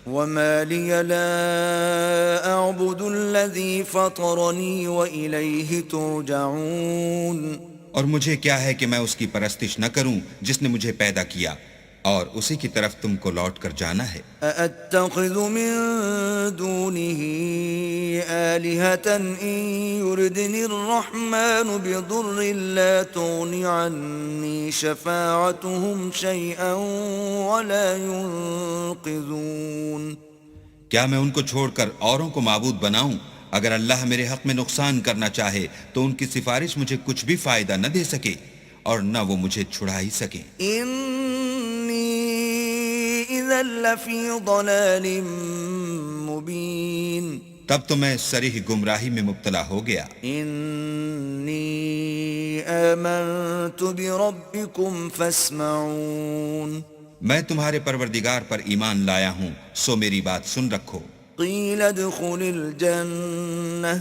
وما لي لا أعبد الذي فطرني وإليه ترجعون اور مجھے کیا ہے کہ میں اس کی پرستش نہ کروں جس نے مجھے پیدا کیا، اور اسی کی طرف تم کو لوٹ کر جانا ہے۔ أأتخذ من دونه آلهة إن يردني الرحمن بضر لا تغن عني شفاعتهم شيئا ولا ينقذون۔ کیا میں ان کو چھوڑ کر اوروں کو معبود بناؤں؟ اگر اللہ میرے حق میں نقصان کرنا چاہے تو ان کی سفارش مجھے کچھ بھی فائدہ نہ دے سکے اور نہ وہ مجھے چھڑا ہی سکیں۔ إني إذا لفي ضلال مبين۔ تب تو میں صریح گمراہی میں مبتلا ہو گیا۔ إني آمنت بربكم فاسمعون۔ میں تمہارے پروردگار پر ایمان لایا ہوں، سو میری بات سن رکھو۔ قيل ادخل الجنة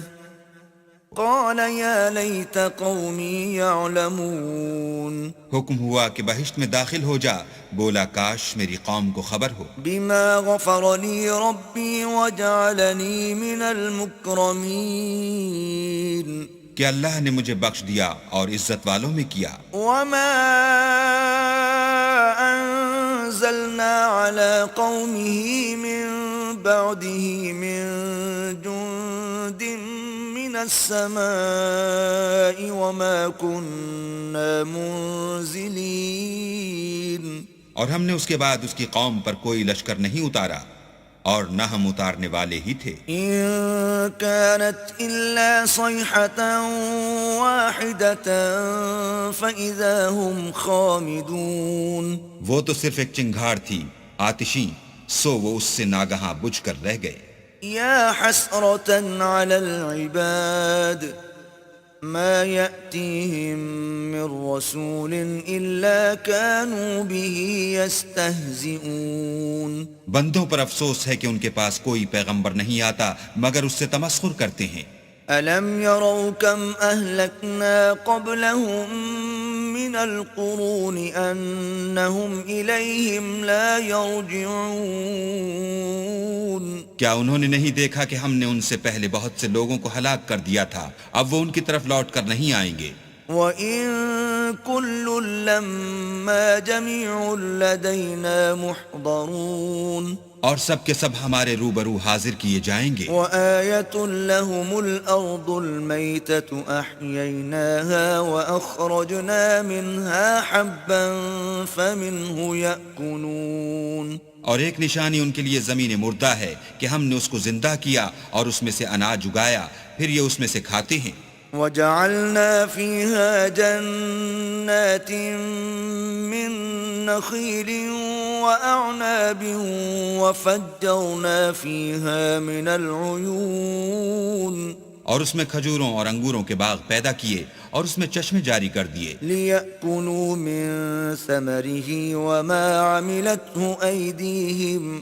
قال يا ليت قومي يعلمون۔ حکم ہوا کہ بہشت میں داخل ہو جا، بولا کاش میری قوم کو خبر ہو۔ بما غفر لي ربي وجعلني من المكرمين۔ کہ اللہ نے مجھے بخش دیا اور عزت والوں میں کیا۔ وما أنزلنا على قومه من بعده من جند من السماء وما كنا منزلين۔ اور ہم نے اس کے بعد اس کی قوم پر کوئی لشکر نہیں اتارا اور نہ ہم اتارنے والے ہی تھے۔ إن كانت إلا صيحة واحدة فإذا هم خامدون۔ وہ تو صرف ایک چنگھاڑ تھی آتشیں، سو وہ اس سے ناگہاں بجھ کر رہ گئے۔ يا حسرة على العباد ما يأتيهم من رسول إلا كانوا به يستهزئون۔ بندوں پر افسوس ہے کہ ان کے پاس کوئی پیغمبر نہیں آتا مگر اس سے تمسخر کرتے ہیں۔ ألم يروا كم أهلكنا قبلهم من القرون أنهم إليهم لا يرجعون۔ کیا انہوں نے نہیں دیکھا کہ ہم نے ان سے پہلے بہت سے لوگوں کو ہلاک کر دیا تھا، اب وہ ان کی طرف لوٹ کر نہیں آئیں گے۔ وَإِن كُلٌّ لَّمَّا جَمِيعٌ لَّدَيْنَا مُحْضَرُونَ۔ اور سب کے سب ہمارے روبرو حاضر کیے جائیں گے۔ وَآيَةٌ لَّهُمُ الْأَرْضُ الْمَيْتَةُ أَحْيَيْنَاهَا وَأَخْرَجْنَا مِنْهَا حَبًّا فَمِنْهُ يَأْكُلُونَ۔ اور ایک نشانی ان کے لیے زمین مردہ ہے کہ ہم نے اس کو زندہ کیا اور اس میں سے اناج اگایا، پھر یہ اس میں سے کھاتے ہیں۔ وَجَعَلْنَا فِيهَا جَنَّاتٍ مِّن نَّخِيلٍ وَأَعْنَابٍ وَفَجَّرْنَا فِيهَا مِنَ الْعُيُونِ۔ اور اس میں کھجوروں اور انگوروں کے باغ پیدا کیے اور اس میں چشمے جاری کر دیے۔ لِيَأْكُلُوا مِن ثَمَرِهِ وَمَا عَمِلَتْهُ أَيْدِيهِمْ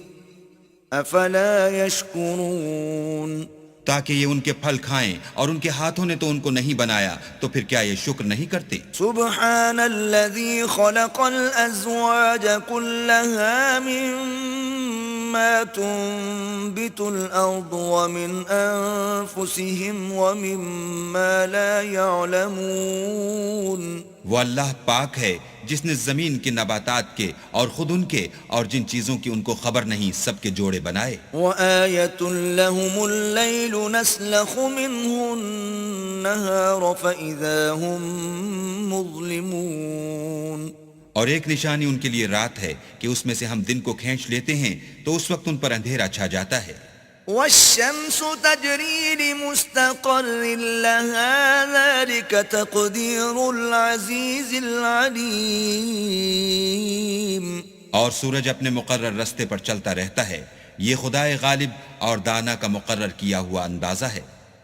أَفَلَا يَشْكُرُونَ۔ تاکہ یہ ان کے پھل کھائیں، اور ان کے ہاتھوں نے تو ان کو نہیں بنایا، تو پھر کیا یہ شکر نہیں کرتے؟ سبحان الذي خلق الأزواج كلها مما تنبت الأرض ومن أنفسهم ومما لا يعلمون۔ وہ اللہ پاک ہے جس نے زمین کے نباتات کے اور خود ان کے اور جن چیزوں کی ان کو خبر نہیں سب کے جوڑے بنائے۔ وَآيَةٌ لَّهُمُ اللَّيْلُ نَسْلَخُ مِنْهُ النَّهَارَ فَإِذَا هُم مُظْلِمُونَ۔ اور ایک نشانی ان کے لیے رات ہے کہ اس میں سے ہم دن کو کھینچ لیتے ہیں تو اس وقت ان پر اندھیرا چھا جاتا ہے۔ والشمس تجري لمستقر لها ذلك تقدير العزيز العليم۔ اور سورج اپنے مقرر رستے پر چلتا رہتا ہے، یہ خدائے غالب اور دانا کا مقرر کیا ہوا اندازہ ہے۔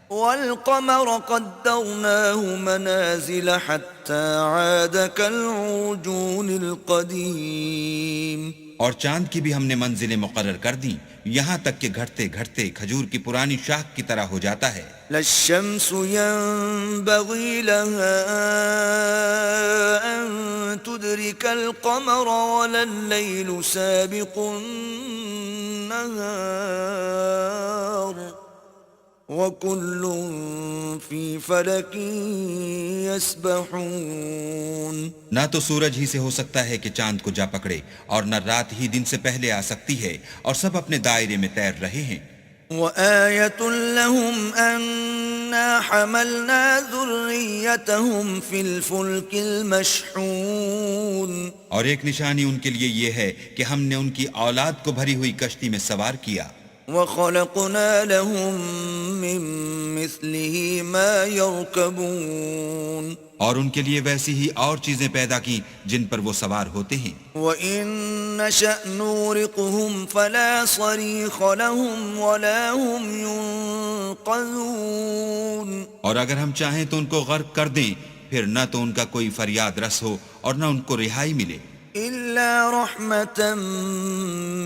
والقمر قدرناه منازل حتى عاد كالعرجون القديم۔ اور چاند کی بھی ہم نے منزلیں مقرر کر دیں یہاں تک کہ گھٹتے گھٹتے کھجور کی پرانی شاخ کی طرح ہو جاتا ہے. لا الشمس ينبغي لها أن تدرك القمر ولا الليل سابق النهار وكل في فلك يسبحون. نہ تو سورج ہی سے ہو سکتا ہے کہ چاند کو جا پکڑے اور نہ رات ہی دن سے پہلے آ سکتی ہے اور سب اپنے دائرے میں تیر رہے ہیں. وآية لهم أنا حملنا ذريتهم في الفلك المشحون. اور ایک نشانی ان کے لیے یہ ہے کہ ہم نے ان کی اولاد کو بھری ہوئی کشتی میں سوار کیا. وخلقنا لهم من مثله ما يركبون. اور ان کے لیے ویسی ہی اور چیزیں پیدا کی جن پر وہ سوار ہوتے ہیں. وَإِن نَّشَأْ نُغْرِقْهُمْ فَلَا صَرِيخَ لَهُمْ وَلَا هُمْ يُنقَذُونَ. اور اگر ہم چاہیں تو ان کو غرق کر دیں پھر نہ تو ان کا کوئی فریاد رس ہو اور نہ ان کو رہائی ملے. إِلَّا رَحْمَةً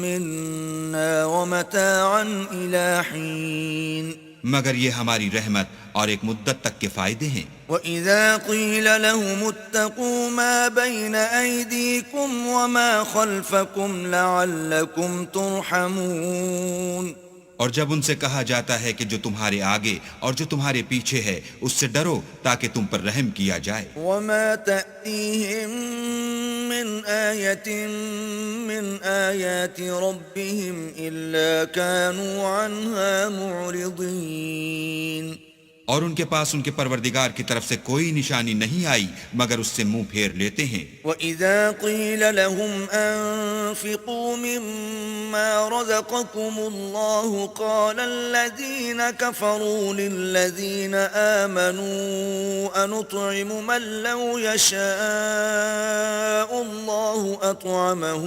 مِّنَّا وَمَتَاعًا إِلَىٰ حِينٍ. مگر یہ ہماری رحمت اور ایک مدت تک کے فائدے ہیں. وَإِذَا قِيلَ لَهُمُ اتَّقُوا مَا بَيْنَ أَيْدِيكُمْ وَمَا خَلْفَكُمْ لَعَلَّكُمْ تُرْحَمُونَ. اور جب ان سے کہا جاتا ہے کہ جو تمہارے آگے اور جو تمہارے پیچھے ہے اس سے ڈرو تاکہ تم پر رحم کیا جائے. وَمَا تَأْتِيهِم مِّنْ آيَةٍ مِّنْ آيَاتِ رَبِّهِمْ إِلَّا كَانُوا عَنْهَا مُعْرِضِينَ. اور ان کے پاس ان کے پروردگار کی طرف سے کوئی نشانی نہیں آئی مگر اس سے منہ پھیر لیتے ہیں. وَإِذَا قِيلَ لَهُمْ أَنفِقُوا مِمَّا رَزَقَكُمُ اللَّهُ قَالَ الَّذِينَ كَفَرُوا لِلَّذِينَ آمَنُوا أَنُطْعِمُ مَن لَّوْ يَشَاءُ اللَّهُ أَطْعَمَهُ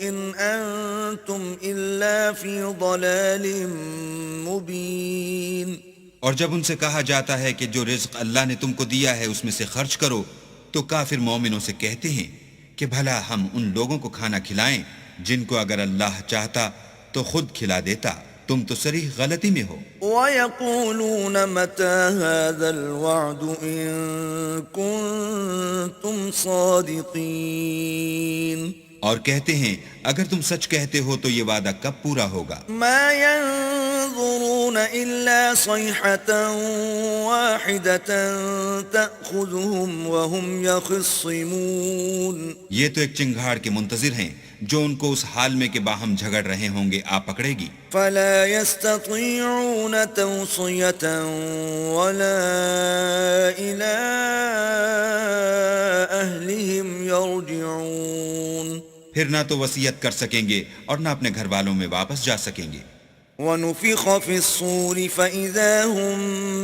إِنْ أَنتُمْ إِلَّا فِي ضَلَالٍ مُّبِينٍ. اور جب ان سے کہا جاتا ہے کہ جو رزق اللہ نے تم کو دیا ہے اس میں سے خرچ کرو تو کافر مومنوں سے کہتے ہیں کہ بھلا ہم ان لوگوں کو کھانا کھلائیں جن کو اگر اللہ چاہتا تو خود کھلا دیتا. تم تو صریح غلطی میں ہو. وَيَقُولُونَ مَتَى هَذَا الْوَعْدُ إِن كُنتُمْ صَادِقِينَ. اور کہتے ہیں اگر تم سچ کہتے ہو تو یہ وعدہ کب پورا ہوگا. مَا يَنظُرُونَ إِلَّا صَيْحَةً وَاحِدَةً تَأْخُذُهُمْ وَهُمْ يَخِصِّمُونَ. یہ تو ایک چنگھاڑ کے منتظر ہیں جو ان کو اس حال میں کہ باہم جھگڑ رہے ہوں گے آ پکڑے گی. فَلَا يَسْتَطِيعُونَ تَوْصِيَةً وَلَا إِلَىٰ أَهْلِهِمْ يَرْجِعُونَ. پھر نہ تو وصیت کر سکیں گے اور نہ اپنے گھر والوں میں واپس جا سکیں گے. وَنُفِخَ فِي الصُّورِ فَإِذَا هُم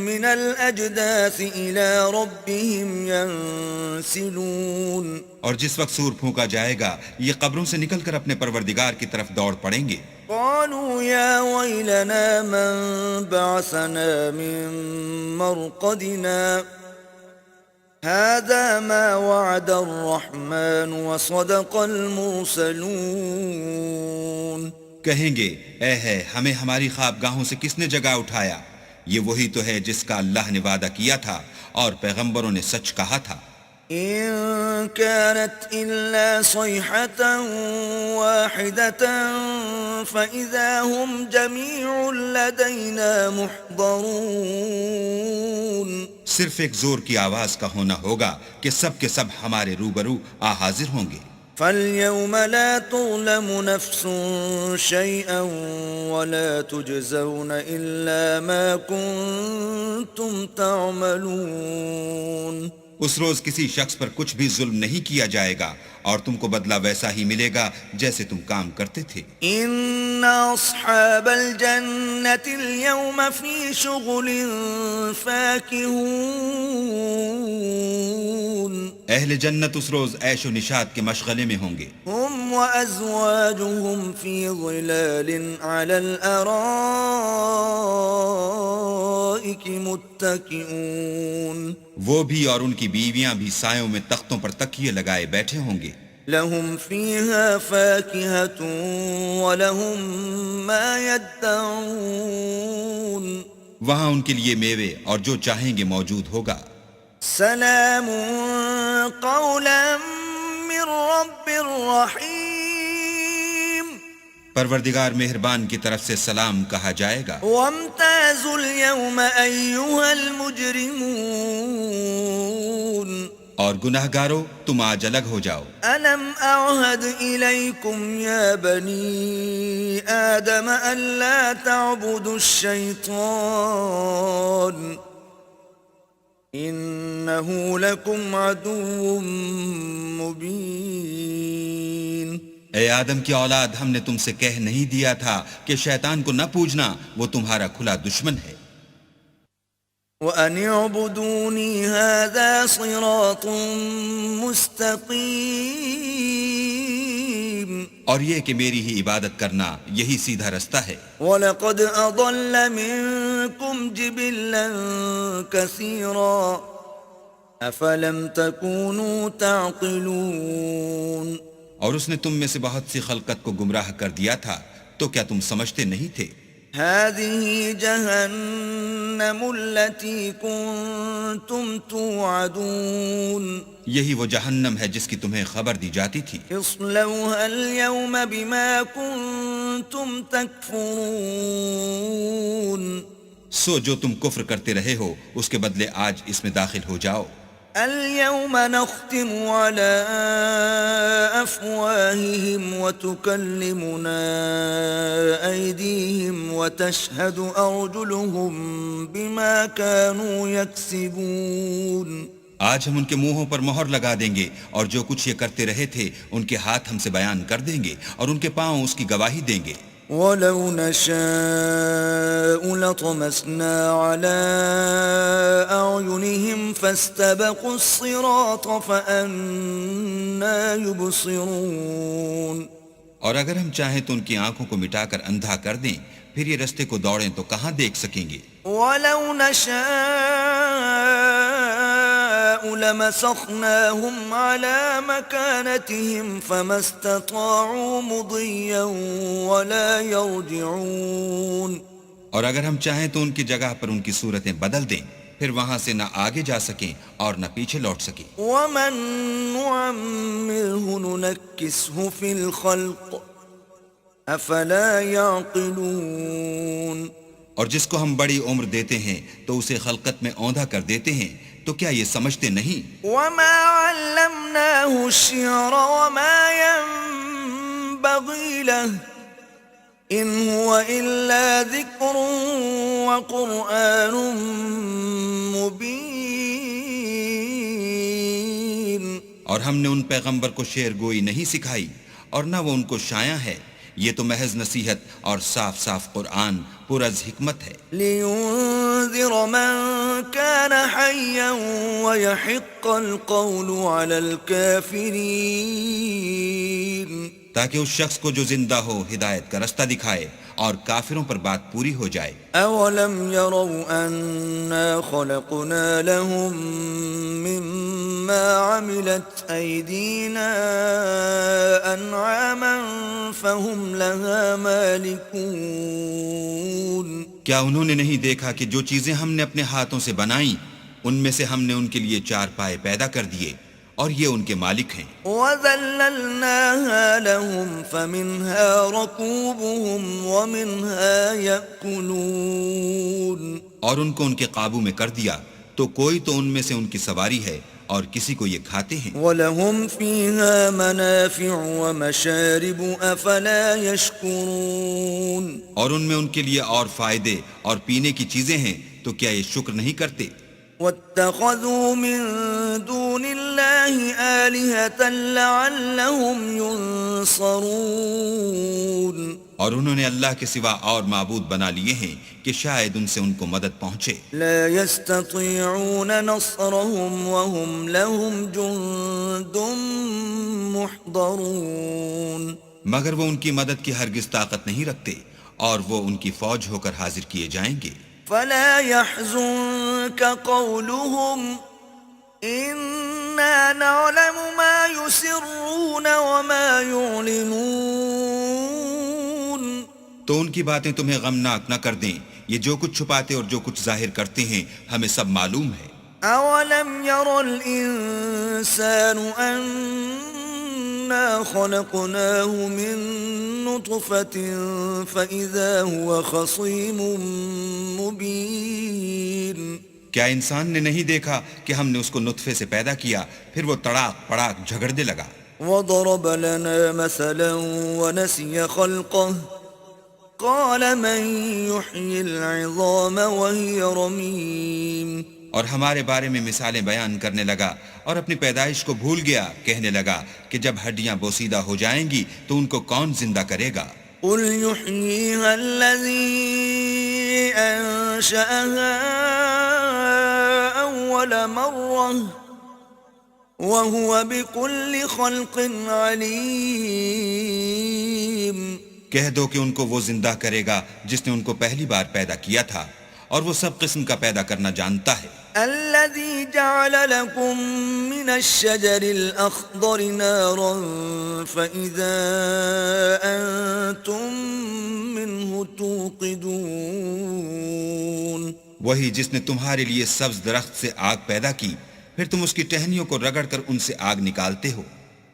مِّنَ الْأَجْدَاثِ إِلَىٰ رَبِّهِمْ يَنسِلُونَ. اور جس وقت سور پھونکا جائے گا یہ قبروں سے نکل کر اپنے پروردگار کی طرف دوڑ پڑیں گے. قَالُوا يَا وَيْلَنَا مَن بَعَثَنَا مِن مَّرْقَدِنَا هَٰذَا مَا وَعَدَ الرَّحْمَٰنُ وَصَدَقَ الْمُرْسَلُونَ. کہیں گے اے ہے ہمیں ہماری خوابگاہوں سے کس نے جگا اٹھایا. یہ وہی تو ہے جس کا اللہ نے وعدہ کیا تھا اور پیغمبروں نے سچ کہا تھا. إِن كَانَتْ إِلَّا صَيْحَةً وَاحِدَةً فَإِذَا هُمْ جَمِيعٌ لَّدَيْنَا مُحْضَرُونَ. صرف ایک زور کی آواز کا ہونا ہوگا کہ سب کے سب ہمارے روبرو حاضر ہوں گے. فَالْيَوْمَ لَا تُظْلَمُ نَفْسٌ شَيْئًا وَلَا تُجْزَوْنَ إِلَّا مَا كُنتُمْ تَعْمَلُونَ. اس روز کسی شخص پر کچھ بھی ظلم نہیں کیا جائے گا اور تم کو بدلہ ویسا ہی ملے گا جیسے تم کام کرتے تھے. إِنَّ أَصْحَابَ الْجَنَّةِ الْيَوْمَ فِي شُغُلٍ فَاكِهُونَ. اہل جنت اس روز عیش و نشاط کے مشغلے میں ہوں گے. هُمْ وَأَزْوَاجُهُمْ فِي ظِلَالٍ عَلَى الْأَرَائِكِ مُتَّكِئُونَ. وہ بھی اور ان کی بیویاں بھی سایوں میں تختوں پر تکیے لگائے بیٹھے ہوں گے. لهم فيها فاكهة ولهم ما يدعون وہاں ان کے لیے میوے اور جو چاہیں گے موجود ہوگا. سلام قولا من رب رحیم پروردگار مہربان کی طرف سے سلام کہا جائے گا. وامتازوا اليوم أيها المجرمون اور گناہ گارو تم آج الگ ہو جاؤ. ألم أعهد إليكم يا بني آدم ألا تعبدوا الشيطان إنه لكم عدو مبين. اے آدم کی اولاد، ہم نے تم سے کہہ نہیں دیا تھا کہ شیطان کو نہ پوجنا، وہ تمہارا کھلا دشمن ہے. وَأَنِ اعْبُدُونِي هَذَا صِرَاطٌ مُسْتَقِيمٌ اور یہ کہ میری ہی عبادت کرنا یہی سیدھا رستہ ہے. وَلَقَدْ أَضَلَّ مِنكُمْ جِبِلًّا كَثِيرًا أَفَلَمْ تَكُونُوا تَعْقِلُونَ اور اس نے تم میں سے بہت سی خلقت کو گمراہ کر دیا تھا، تو کیا تم سمجھتے نہیں تھے؟ هذه جهنم التي كنتم توعدون یہی وہ جہنم ہے جس کی تمہیں خبر دی جاتی تھی. اصلوها اليوم بما كنتم تكفرون سو جو تم کفر کرتے رہے ہو اس کے بدلے آج اس میں داخل ہو جاؤ. اليوم نختم على أفواههم وتكلمنا أيديهم وتشهد أرجلهم بما كانوا يكسبون. آج ہم ان کے منہوں پر مہر لگا دیں گے اور جو کچھ یہ کرتے رہے تھے ان کے ہاتھ ہم سے بیان کر دیں گے اور ان کے پاؤں اس کی گواہی دیں گے. وَلَوْ نَشَاءُ لَطَمَسْنَا عَلَىٰ أَعْيُنِهِمْ فَاسْتَبَقُوا الصِّرَاطَ فَأَنَّىٰ يُبْصِرُونَ. اور اگر ہم چاہیں تو ان کی آنکھوں کو مٹا کر اندھا کر دیں، پھر یہ رستے کو دوڑیں تو کہاں دیکھ سکیں گے. وَلَوْ نَشَاءُ لَمَسَخْنَاهُمْ عَلَىٰ مَكَانَتِهِمْ فَمَا اسْتَطَاعُوا مُضِيًّا وَلَا يَرْجِعُونَ. اور اگر ہم چاہیں تو ان کی جگہ پر ان کی صورتیں بدل دیں، پھر وہاں سے نہ آگے جا سکیں اور نہ پیچھے لوٹ سکیں. وَمَن نُّعَمِّرْهُ نُنَكِّسْهُ فِي الْخَلْقِ أَفَلَا يَعْقِلُونَ. اور جس کو ہم بڑی عمر دیتے ہیں تو اسے خلقت میں اوندھا کر دیتے ہیں، تو کیا یہ سمجھتے نہیں؟ وَمَا عَلَّمْنَاهُ الشِّعْرَ وَمَا يَنبَغِي لَهُ إِنْ هُوَ إِلَّا ذِكْرٌ وَقُرْآنٌ مُبِينٌ. اور ہم نے ان پیغمبر کو شعر گوئی نہیں سکھائی اور نہ وہ ان کو شایع ہے، یہ تو محض نصیحت اور صاف صاف قرآن پر از حکمت ہے. لِيُنذِرَ مَن كَانَ حَيًّا وَيَحِقَّ الْقَوْلُ عَلَى الْكَافِرِينَ. تاکہ اس شخص کو جو زندہ ہو ہدایت کا رستہ دکھائے اور کافروں پر بات پوری ہو جائے. أَوَلَمْ يَرَوْا أَنَّا خَلَقْنَا لَهُم مِّمَّا عَمِلَتْ أَيْدِينَا أَنْعَامًا فَهُمْ لَهَا مَالِكُونَ. کیا انہوں نے نہیں دیکھا کہ جو چیزیں ہم نے اپنے ہاتھوں سے بنائیں ان میں سے ہم نے ان کے لیے چار پائے پیدا کر دیے اور یہ ان کے مالک ہیں. وَذَلَّلْنَاهَا لَهُمْ فَمِنْهَا رَكُوبُهُمْ وَمِنْهَا يَأْكُلُونَ. اور ان کو ان کے قابو میں کر دیا تو کوئی تو ان میں سے ان کی سواری ہے اور کسی کو یہ کھاتے ہیں. وَلَهُمْ فِيهَا مَنَافِعُ وَمَشَارِبُ أَفَلَا يَشْكُرُونَ. اور ان میں ان کے لیے اور فائدے اور پینے کی چیزیں ہیں، تو کیا یہ شکر نہیں کرتے؟ وَاتَّخَذُوا مِن دُونِ اللَّهِ آلِهَةً لَعَلَّهُمْ يُنصَرُونَ. اور انہوں نے اللہ کے سوا اور معبود بنا لیے ہیں کہ شاید ان سے ان کو مدد پہنچے. لا يستطيعون نصرهم وهم لهم جند محضرون. مگر وہ ان کی مدد کی ہرگز طاقت نہیں رکھتے اور وہ ان کی فوج ہو کر حاضر کیے جائیں گے. فلا يحزنك قولهم إنا نعلم ما يسرون وما يعلنون تو ان کی باتیں تمہیں غمناک نہ کر دیں، یہ جو کچھ چھپاتے اور جو کچھ ظاہر کرتے ہیں ہمیں سب معلوم ہے۔ أولم ير الإنسان أنا خلقناه من نطفة فإذا هو خصيم مبين کیا انسان نے نہیں دیکھا کہ ہم نے اس کو نطفے سے پیدا کیا، پھر وہ تڑاک پڑاک جھگڑنے لگا۔ وضرب لنا مثلا ونسي خلقه قال من يحيي العظام وهي رميم اور ہمارے بارے میں مثالیں بیان کرنے لگا اور اپنی پیدائش کو بھول گیا، کہنے لگا کہ جب ہڈیاں بوسیدہ ہو جائیں گی تو ان کو کون زندہ کرے گا؟ قل يحييها الذي أنشأها أول مرة وهو بكل خلق عليم کہہ دو کہ ان کو وہ زندہ کرے گا جس نے ان کو پہلی بار پیدا کیا تھا اور وہ سب قسم کا پیدا کرنا جانتا ہے۔ الذي جعل لكم من الشجر الأخضر نارا فإذا أنتم منه توقدون وہی جس نے تمہارے لیے سبز درخت سے آگ پیدا کی، پھر تم اس کی ٹہنیوں کو رگڑ کر ان سے آگ نکالتے ہو۔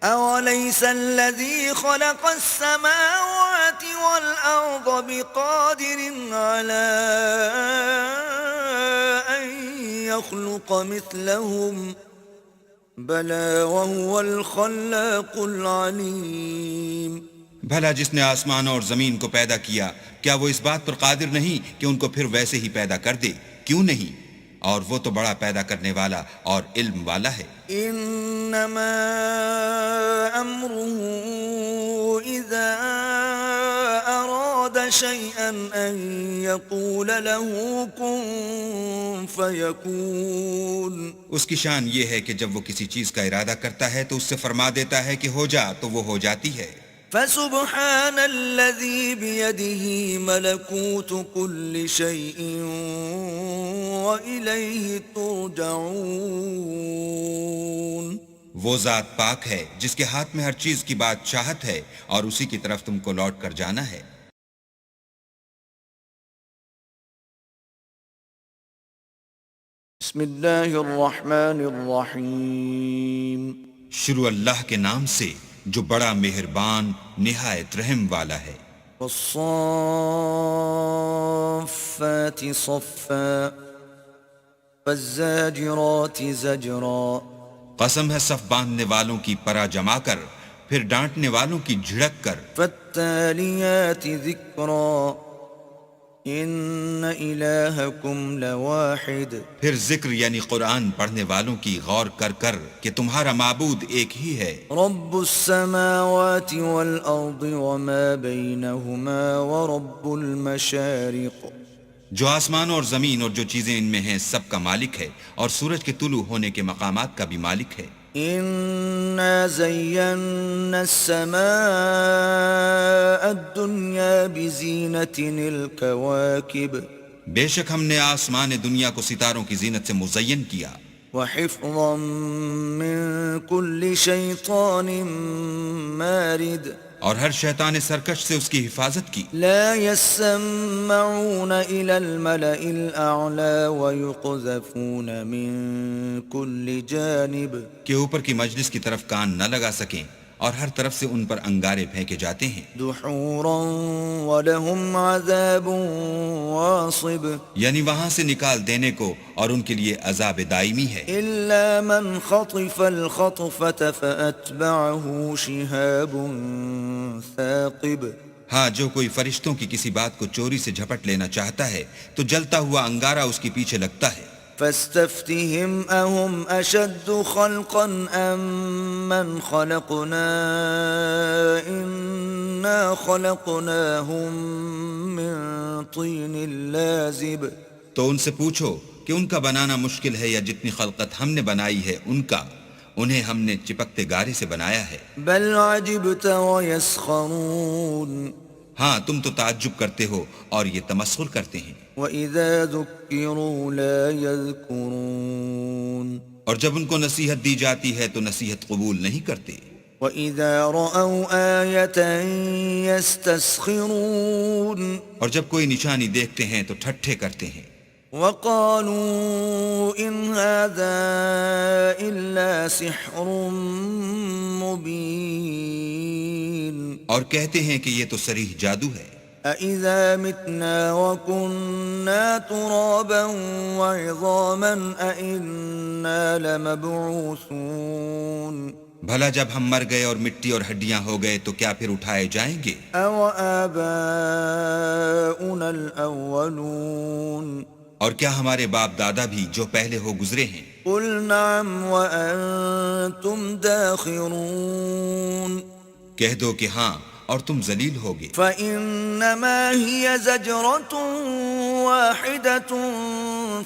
أوليس الذي خلق السماوات والأرض بقادر على أن يخلق مثلهم بلى وهو الخلاق العليم بھلا جس نے آسمان اور زمین کو پیدا کیا، کیا وہ اس بات پر قادر نہیں کہ ان کو پھر ویسے ہی پیدا کر دے؟ کیوں نہیں؟ اور وہ تو بڑا پیدا کرنے والا اور علم والا ہے۔ انما امره اذا اراد شيئا ان يقول له كن فيكون اس کی شان یہ ہے کہ جب وہ کسی چیز کا ارادہ کرتا ہے تو اس سے فرما دیتا ہے کہ ہو جا تو وہ ہو جاتی ہے۔ فسبحان الذي بيده ملكوت كل شيء وإليه ترجعون وہ ذات پاک ہے جس کے ہاتھ میں ہر چیز کی بادشاہت ہے اور اسی کی طرف تم کو لوٹ کر جانا ہے۔ بسم اللہ الرحمن الرحیم شروع اللہ کے نام سے جو بڑا مہربان نہایت رحم والا ہے۔ والصافات صفا فالزاجرات زجرا قسم ہے صف باندھنے والوں کی پرا جما کر، پھر ڈانٹنے والوں کی جھڑک کر۔ فالتاليات ذکرا ان الہکم لواحد پھر ذکر یعنی قرآن پڑھنے والوں کی غور کر کر کہ تمہارا معبود ایک ہی ہے۔ رب السماوات والارض وما بینہما ورب المشارق جو آسمان اور زمین اور جو چیزیں ان میں ہیں سب کا مالک ہے، اور سورج کے طلوع ہونے کے مقامات کا بھی مالک ہے۔ انا زینا السماء الدنیا بزینت الکواکب بے شک ہم نے آسمان دنیا کو ستاروں کی زینت سے مزین کیا، وحفظا من كل شیطان مارد اور ہر شیطان سرکش سے اس کی حفاظت کی۔ لا يسمعون إلى الملأ الأعلى ويقذفون من كل جانب کہ اوپر کی مجلس کی طرف کان نہ لگا سکیں اور ہر طرف سے ان پر انگارے پھینکے جاتے ہیں۔ دحورا ولهم عذاب واصب یعنی وہاں سے نکال دینے کو اور ان کے لیے عذاب دائمی ہے۔ إلا من خطف الخطفة فأتبعه شهاب ثاقب ہاں جو کوئی فرشتوں کی کسی بات کو چوری سے جھپٹ لینا چاہتا ہے تو جلتا ہوا انگارہ اس کے پیچھے لگتا ہے۔ فاستفتهم أهم أشد خلقا أم من خلقنا إنا خلقناهم من طين لازب تو ان سے پوچھو کہ ان کا بنانا مشکل ہے یا جتنی خلقت ہم نے بنائی ہے ان کا، انہیں ہم نے چپکتے گارے سے بنایا ہے۔ بل عجبت ويسخرون ہاں تم تو تعجب کرتے ہو اور یہ تمسخر کرتے ہیں۔ وَإِذَا ذُكِّرُوا لَا يَذْكُرُونَ اور جب ان کو نصیحت دی جاتی ہے تو نصیحت قبول نہیں کرتے، وَإِذَا رَأَوْا آيَةً يَسْتَسْخِرُونَ اور جب کوئی نشانی دیکھتے ہیں تو ٹھٹھے کرتے ہیں، وَقَالُوا إِنْ هَذَا إِلَّا سِحْرٌ مُبِينٌ اور کہتے ہیں کہ یہ تو صریح جادو ہے۔ أَإِذَا مِتْنَا وَكُنَّا تُرَابًا وَعِظَامًا أَإِنَّا لَمَبْعُوثُونَ بھلا جب ہم مر گئے اور مٹی اور ہڈیاں ہو گئے تو کیا پھر اٹھائے جائیں گے؟ أَوَآبَاؤُنَا الْأَوَّلُونَ اور کیا ہمارے باپ دادا بھی جو پہلے ہو گزرے ہیں؟ قُلْ نَعَمْ وَأَنْتُمْ دَاخِرُونَ کہہ دو کہ ہاں اور تم ذلیل ہوگے۔ فَإِنَّمَا هِيَ زَجْرَةٌ وَاحِدَةٌ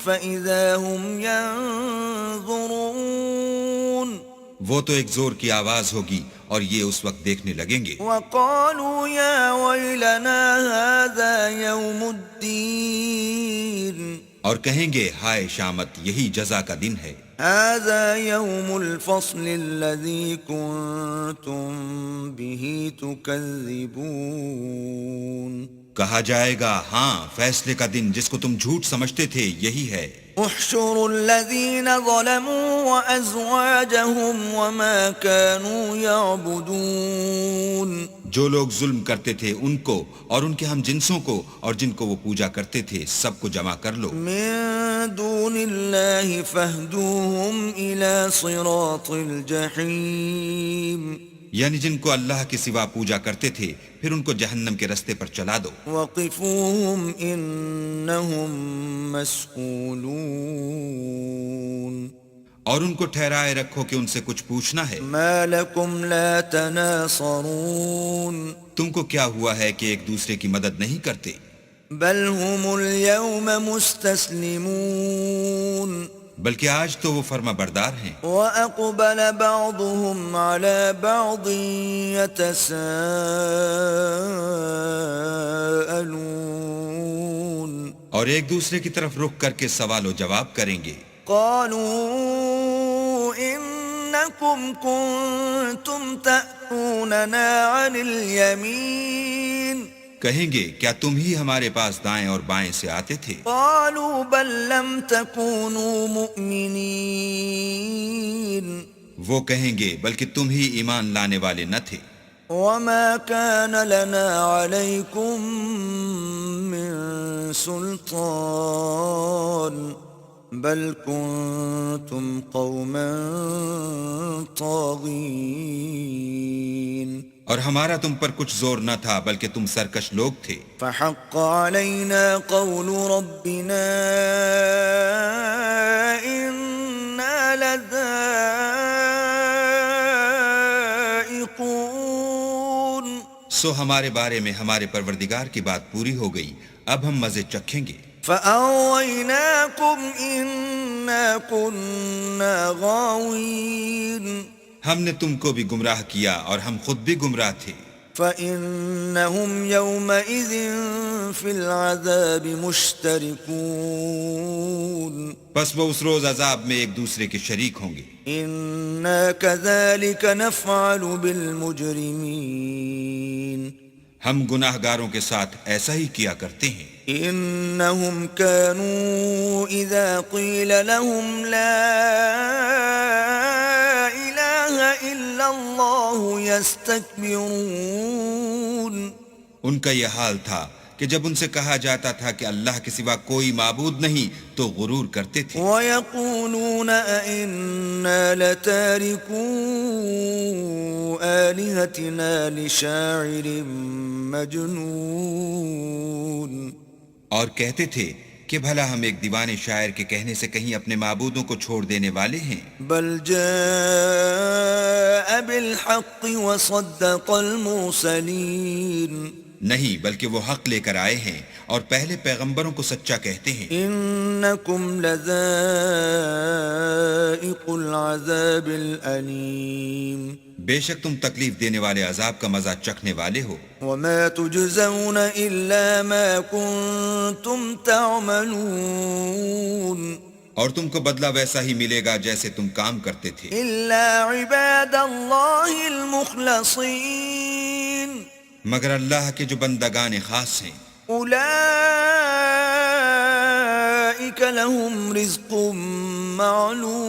فَإِذَا هُمْ يَنظُرُونَ وہ تو ایک زور کی آواز ہوگی اور یہ اس وقت دیکھنے لگیں گے۔ وَقَالُوا يَا وَيْلَنَا هَذَا يَوْمُ الدِّينِ اور کہیں گے ہائے شامت، یہی جزا کا دن ہے۔ هَذَا يَوْمُ الْفَصْلِ الَّذِي كُنْتُمْ بِهِ تُكَذِّبُونَ کہا جائے گا ہاں فیصلے کا دن جس کو تم جھوٹ سمجھتے تھے یہی ہے۔ احشروا الذين ظلموا وأزواجهم وما كانوا يعبدون جو لوگ ظلم کرتے تھے ان کو اور ان کے ہم جنسوں کو اور جن کو وہ پوجا کرتے تھے سب کو جمع کر لو۔ من دون الله فاهدوهم إلى صراط الجحيم یعنی جن کو اللہ کے سوا پوجا کرتے تھے پھر ان کو جہنم کے رستے پر چلا دو۔ وقفوهم إنهم مسئولون اور ان کو ٹھہرائے رکھو کہ ان سے کچھ پوچھنا ہے۔ ما لكم لا تناصرون تم کو کیا ہوا ہے کہ ایک دوسرے کی مدد نہیں کرتے؟ بل هم اليوم مستسلمون بلکہ آج تو وہ فرما بردار ہیں۔ وَأَقْبَلَ بَعْضُهُمْ عَلَى بَعْضٍ يَتَسَاءَلُونَ اور ایک دوسرے کی طرف رخ کر کے سوال و جواب کریں گے۔ قَالُوا إِنَّكُمْ كُنْتُمْ تَأْتُونَنَا عَنِ الْيَمِينِ کہیں گے کیا تم ہی ہمارے پاس دائیں اور بائیں سے آتے تھے؟ قالوا بل لم تكونوا مؤمنين وہ کہیں گے بلکہ تم ہی ایمان لانے والے نہ تھے۔ وما كان لنا عليكم من سلطان بل كنتم قوما طاغين اور ہمارا تم پر کچھ زور نہ تھا بلکہ تم سرکش لوگ تھے۔ فحق علينا قول ربنا إنا لذائقون سو ہمارے بارے میں ہمارے پروردگار کی بات پوری ہو گئی، اب ہم مزے چکھیں گے۔ فأغويناكم إنا كنا غاوين ہم نے تم کو بھی گمراہ کیا اور ہم خود بھی گمراہ تھے۔ فإنهم يومئذ في العذاب مشتركون پس وہ اس روز عذاب میں ایک دوسرے کے شریک ہوں گے۔ إنا كذلك نفعل بالمجرمين ہم گناہ گاروں کے ساتھ ایسا ہی کیا کرتے ہیں۔ إنهم كانوا إذا قيل لهم لا إلا الله يستكبرون ان کا یہ حال تھا کہ جب ان سے کہا جاتا تھا کہ اللہ کے سوا کوئی معبود نہیں تو غرور کرتے تھے۔ وَيَقُولُونَ أَإِنَّا لَتَارِكُو آلِهَتِنَا لِشَاعِرٍ مَجْنُونَ اور کہتے تھے کہ بھلا ہم ایک دیوانے شاعر کے کہنے سے کہیں اپنے معبودوں کو چھوڑ دینے والے ہیں۔ بل جاء بالحق وصدق المرسلین نہیں بلکہ وہ حق لے کر آئے ہیں اور پہلے پیغمبروں کو سچا کہتے ہیں۔ انکم لذائق العذاب الالیم بے شک تم تکلیف دینے والے عذاب کا مزہ چکھنے والے ہو۔ وما تجزون الا ما کنتم تعملون اور تم کو بدلہ ویسا ہی ملے گا جیسے تم کام کرتے تھے إلا عباد الله المخلصين مگر اللہ کے جو بندگان خاص ہیں أولئك لهم رزق معلوم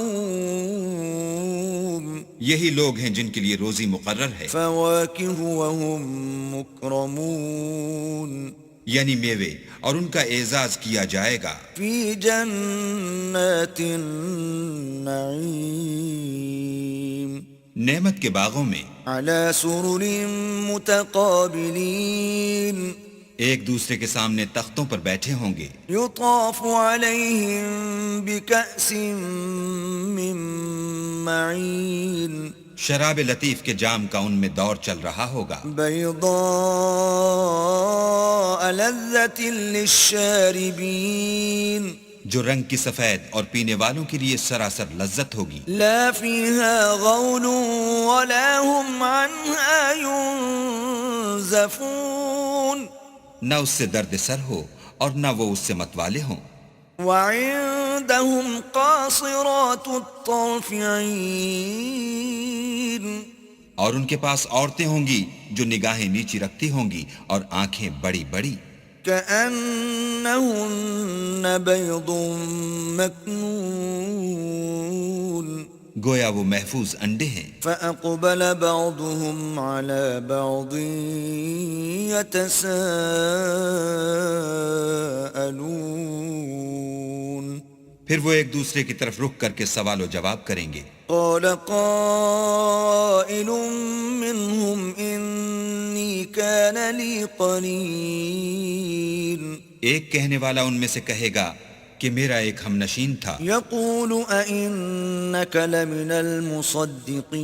یہی لوگ ہیں جن کے لیے روزی مقرر ہے فواكه وهم مكرمون یعنی میوے اور ان کا اعزاز کیا جائے گا في جنات النعيم نعمت کے باغوں میں على سرر متقابلين ایک دوسرے کے سامنے تختوں پر بیٹھے ہوں گے يطاف عليهم بكأس من معين شراب لطیف کے جام کا ان میں دور چل رہا ہوگا بيضاء لذة للشاربين جو رنگ کی سفید اور پینے والوں کے لیے سراسر لذت ہوگی لا فيها غول ولا هم عنها ينزفون نہ اس سے درد سر ہو اور نہ وہ اس سے متوالے ہوں وعندهم قاصرات الطرف عين اور ان کے پاس عورتیں ہوں گی جو نگاہیں نیچی رکھتی ہوں گی اور آنکھیں بڑی بڑی كأنهن بيض مكنون گویا وہ محفوظ انڈے ہیں فأقبل بعضهم على بعض يتساءلون پھر وہ ایک دوسرے کی طرف رخ کر کے سوال و جواب کریں گے قال قائل منهم إني كان لي قرين ایک کہنے والا ان میں سے کہے گا کہ میرا ایک ہم نشین تھا يقول أئنك لمن المصدقين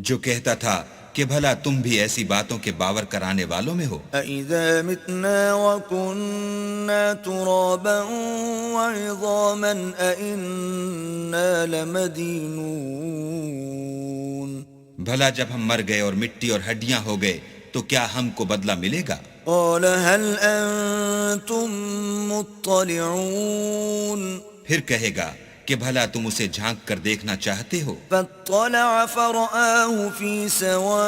جو کہتا تھا کہ بھلا تم بھی ایسی باتوں کے باور کرانے والوں میں ہو أَإِذَا مِتْنَا وَكُنَّا تُرَابًا وَعِظَامًا أَإِنَّا لَمَدِينُونَ بھلا جب ہم مر گئے اور مٹی اور ہڈیاں ہو گئے تو کیا ہم کو بدلہ ملے گا قَالَ هَلْ أَنْتُمْ مُطَّلِعُونَ پھر کہے گا کہ بھلا تم اسے جھانک کر دیکھنا چاہتے ہو فاطلع فرآه في سواء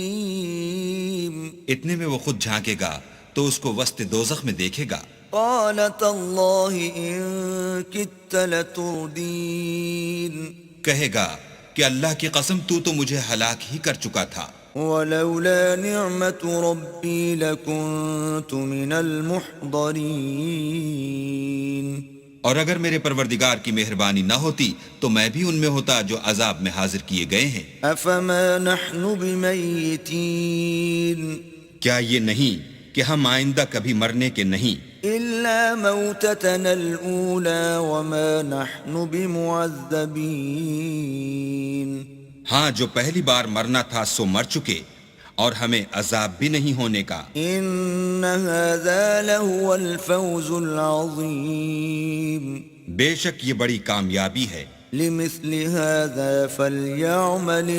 الجحيم اتنے میں وہ خود جھانکے گا تو اس کو وسط دوزخ میں دیکھے گا قال تالله إن كدت لتردين کہے گا کہ اللہ کی قسم تو مجھے ہلاک ہی کر چکا تھا ولولا نعمة ربي لكنت من المحضرين اور اگر میرے پروردگار کی مہربانی نہ ہوتی تو میں بھی ان میں ہوتا جو عذاب میں حاضر کیے گئے ہیں أفما نحن بميتين کیا یہ نہیں کہ ہم آئندہ کبھی مرنے کے نہیں إلا موتتنا الأولى وما نحن بمعذبين ہاں جو پہلی بار مرنا تھا سو مر چکے اور ہمیں عذاب بھی نہیں ہونے کا إن هذا لهو الفوز العظيم بے شک یہ بڑی کامیابی ہے لمثل هذا فليعمل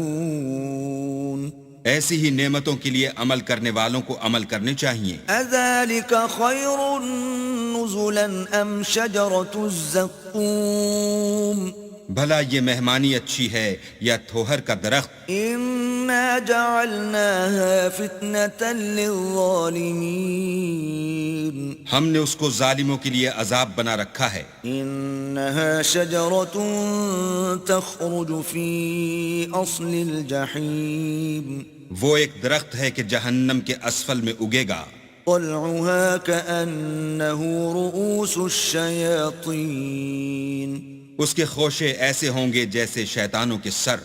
العاملون ایسی ہی نعمتوں کے لیے عمل کرنے والوں کو عمل کرنے چاہیے أذلك خير نزلا أم شجرة الزقوم بھلا یہ مہمانی اچھی ہے یا تھوہر کا درخت إنا جعلناها فتنة للظالمين ہم نے اس کو ظالموں کے لیے عذاب بنا رکھا ہے إنها شجرة تخرج في أصل الجحيم وہ ایک درخت ہے کہ جہنم کے اسفل میں اگے گا طلعها كأنه رؤوس الشياطين اس کے خوشے ایسے ہوں گے جیسے شیطانوں کے سر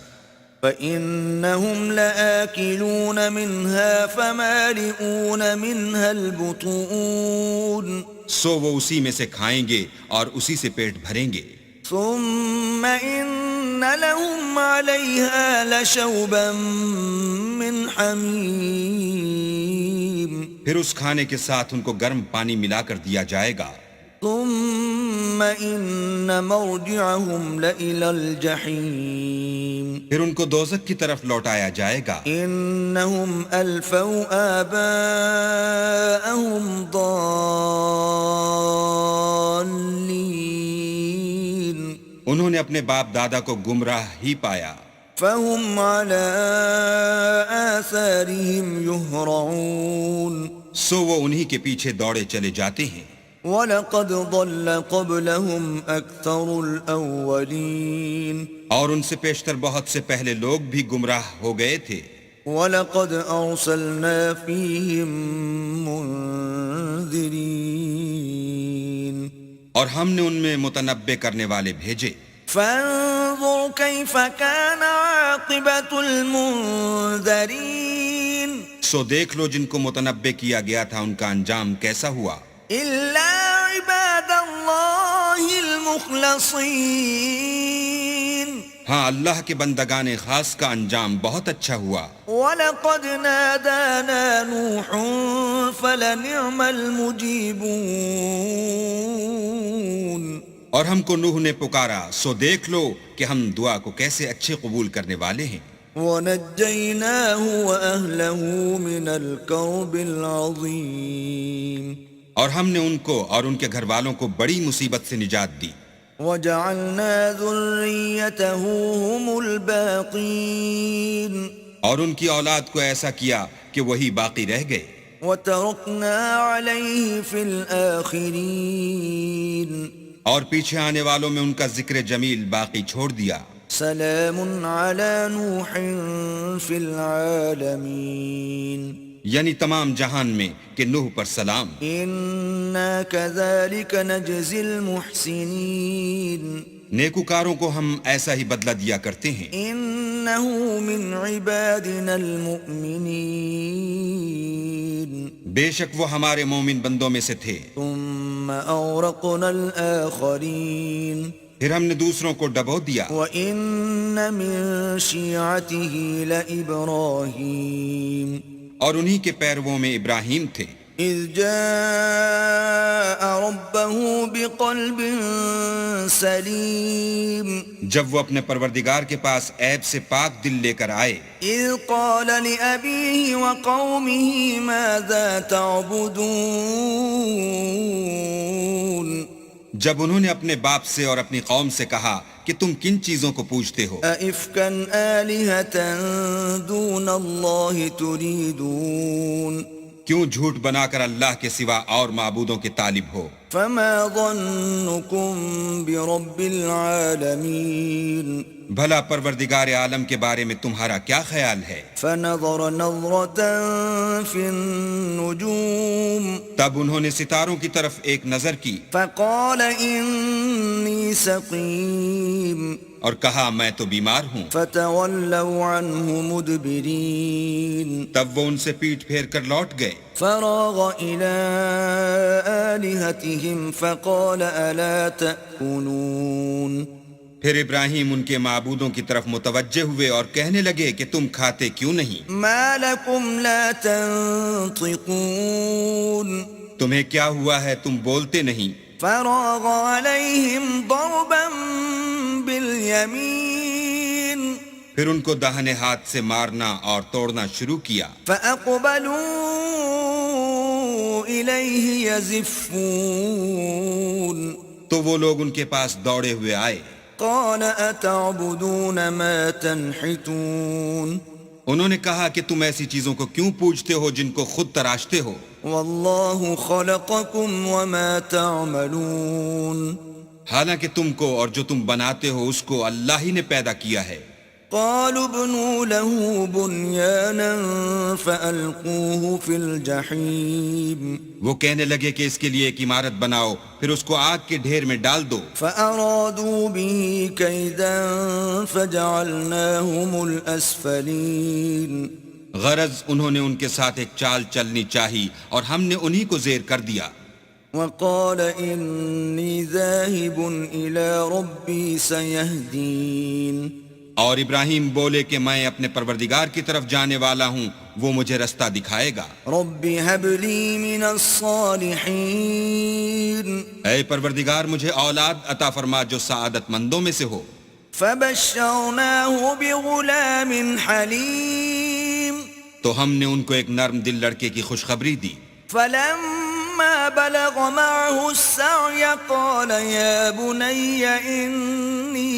فإنهم لآكلون منها فمالئون منها البطون سو وہ اسی میں سے کھائیں گے اور اسی سے پیٹ بھریں گے ثم إن لهم عليها لشوبا من حميم پھر اس کھانے کے ساتھ ان کو گرم پانی ملا کر دیا جائے گا ثم إن مرجعهم لإلى الجحيم پھر ان کو دوزخ کی طرف لوٹایا جائے گا۔ إنهم ألفوا آباءهم ضالين انہوں نے اپنے باپ دادا کو گمراہ ہی پایا، فهم على آثارهم يهرعون سو وہ انہی کے پیچھے دوڑے چلے جاتے ہیں۔ وَلَقَدْ ضَلَّ قَبْلَهُمْ أَكْثَرُ الْأَوَّلِينَ اور ان سے پیشتر بہت سے پہلے لوگ بھی گمراہ ہو گئے تھے۔ وَلَقَدْ أَرْسَلْنَا فِيهِمْ مُنذِرِينَ اور ہم نے ان میں متنبع کرنے والے بھیجے۔ فَانظُرْ كَيْفَ كَانَ عَاقِبَةُ الْمُنذَرِينَ سو دیکھ لو جن کو متنبع کیا گیا تھا ان کا انجام کیسا ہوا۔ إِلَّا عِبَادَ اللَّهِ الْمُخْلَصِينَ ہاں اللہ کے بندگان خاص کا انجام بہت اچھا ہوا۔ وَلَقَدْ نَادَانَا نُوحٌ فَلَنِعْمَ الْمُجِيبُونَ اور ہم کو نوح نے پکارا، سو دیکھ لو کہ ہم دعا کو کیسے اچھے قبول کرنے والے ہیں۔ وَنَجَّيْنَاهُ وَأَهْلَهُ مِنَ الْكَرْبِ الْعَظِيمِ اور ہم نے ان کو اور ان کے گھر والوں کو بڑی مصیبت سے نجات دی۔ وَجَعَلْنَا ذُرِّيَّتَهُ هُمُ الْبَاقِينَ اور ان کی اولاد کو ایسا کیا کہ وہی باقی رہ گئے۔ وَتَرَكْنَا عَلَيْهِ فِي الْآخِرِينَ اور پیچھے آنے والوں میں ان کا ذکر جمیل باقی چھوڑ دیا۔ سلام علی نوح فی العالمین یعنی تمام جہان میں کہ نوح پر سلام۔ انا کذالک نجزی المحسنین نیکوکاروں کو ہم ایسا ہی بدلہ دیا کرتے ہیں۔ انہ من عبادنا المؤمنین بے شک وہ ہمارے مومن بندوں میں سے تھے۔ ثم اورقنا الاخرین پھر ہم نے دوسروں کو ڈبو دیا۔ وَإِنَّ مِن شِيعَتِهِ لَإِبْرَاهِيمَ اور انہی کے پیرووں میں ابراہیم تھے۔ إِذْ جَاءَ رَبَّهُ بِقَلْبٍ سَلِيمٍ جب وہ اپنے پروردگار کے پاس عیب سے پاک دل لے کر آئے۔ إِذْ قَالَ لِأَبِيهِ وَقَوْمِهِ مَاذَا تَعْبُدُونَ جب انہوں نے اپنے باپ سے اور اپنی قوم سے کہا کہ تم کن چیزوں کو پوجتے ہو؟ أَئِفْكًا آلِهَةً دُونَ اللَّهِ تُرِيدُونَ کیوں جھوٹ بنا کر اللہ کے سوا اور معبودوں کے طالب ہو؟ فما ظنكم برب العالمین بھلا پروردگار عالم کے بارے میں تمہارا کیا خیال ہے؟ فنظر نظرة في النجوم تب انہوں نے ستاروں کی طرف ایک نظر کی فقال إني سقيم اور کہا میں تو بیمار ہوں۔ فتولوا عنه مدبرين تب وہ ان سے پیٹھ پھیر کر لوٹ گئے۔ فراغ إلى آلهتهم فقال ألا تأكلون پھر ابراہیم ان کے معبودوں کی طرف متوجہ ہوئے اور کہنے لگے کہ تم کھاتے کیوں نہیں؟ ما لكم لا تنطقون تمہیں کیا ہوا ہے تم بولتے نہیں؟ فراغ عليهم ضربا باليمين پھر ان کو داہنے ہاتھ سے مارنا اور توڑنا شروع کیا۔ فأقبلوا إليه يزفون تو وہ لوگ ان کے پاس دوڑے ہوئے آئے۔ قال أتعبدون ما تنحتون انہوں نے کہا کہ تم ایسی چیزوں کو کیوں پوجتے ہو جن کو خود تراشتے ہو؟ والله خلقكم وما تعملون حالانکہ تم کو اور جو تم بناتے ہو اس کو اللہ ہی نے پیدا کیا ہے۔ قالوا ابنوا له بنيانا فألقوه في الجحيم وہ کہنے لگے کہ اس کے لیے ایک عمارت بناؤ پھر اس کو آگ کے ڈھیر میں ڈال دو۔ فأرادوا به كيدا فجعلناهم الأسفلين غرض انہوں نے ان کے ساتھ ایک چال چلنی چاہی اور ہم نے انہی کو زیر کر دیا۔ وقال إني ذاهب إلى ربي سيهدين اور ابراہیم بولے کہ میں اپنے پروردگار کی طرف جانے والا ہوں، وہ مجھے رستہ دکھائے گا۔ رب هب لي من الصالحين اے پروردگار مجھے اولاد عطا فرما جو سعادت مندوں میں سے ہو۔ فبشرناه بغلام حليم تو ہم نے ان کو ایک نرم دل لڑکے کی خوشخبری دی. فلما بلغ معه السعي قال يا بني إني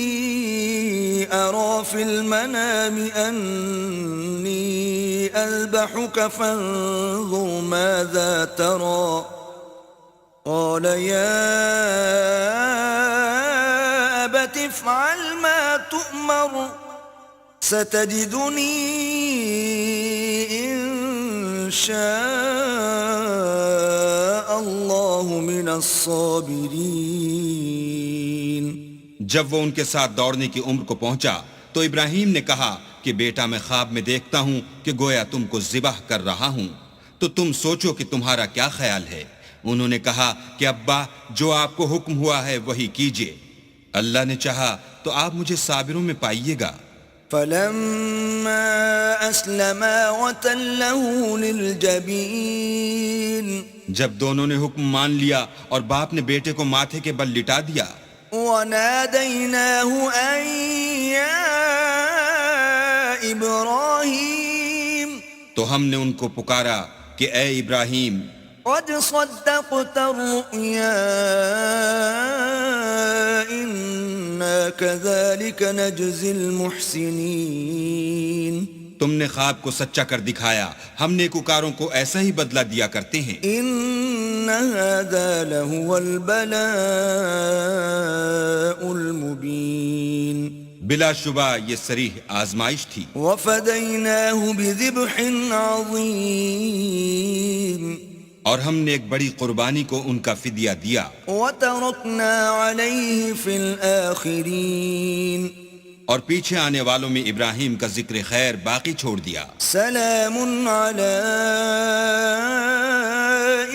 أرى في المنام أني أذبحك فانظر ماذا ترى قال يا أبت افعل ما تؤمر ستجدني إن شاء الله من الصابرين. جب وہ ان کے ساتھ دوڑنے کی عمر کو پہنچا تو ابراہیم نے کہا کہ بیٹا میں خواب میں دیکھتا ہوں کہ گویا تم کو ذبح کر رہا ہوں، تو تم سوچو کہ تمہارا کیا خیال ہے. انہوں نے کہا کہ ابا جو آپ کو حکم ہوا ہے وہی کیجئے، اللہ نے چاہا تو آپ مجھے صابروں میں پائیے گا. فلما أسلما وتله للجبين جب دونوں نے حکم مان لیا اور باپ نے بیٹے کو ماتھے کے بل لٹا دیا وناديناه أن يا إبراهيم تو ہم نے ان کو پکارا کہ اے ابراہیم قد صدقت الرؤيا إنا كذلك نجزي المحسنين. تم نے خواب کو سچا کر دکھایا، ہم نیکوکاروں کو ایسا ہی بدلہ دیا کرتے ہیں. إن هذا لهو البلاء المبين. بلا شبہ یہ صریح آزمائش تھی. وفديناه بذبح عظيم اور ہم نے ایک بڑی قربانی کو ان کا فدیہ دیا. وتركنا عليه في الآخرين اور پیچھے آنے والوں میں ابراہیم کا ذکر خیر باقی چھوڑ دیا. سلام على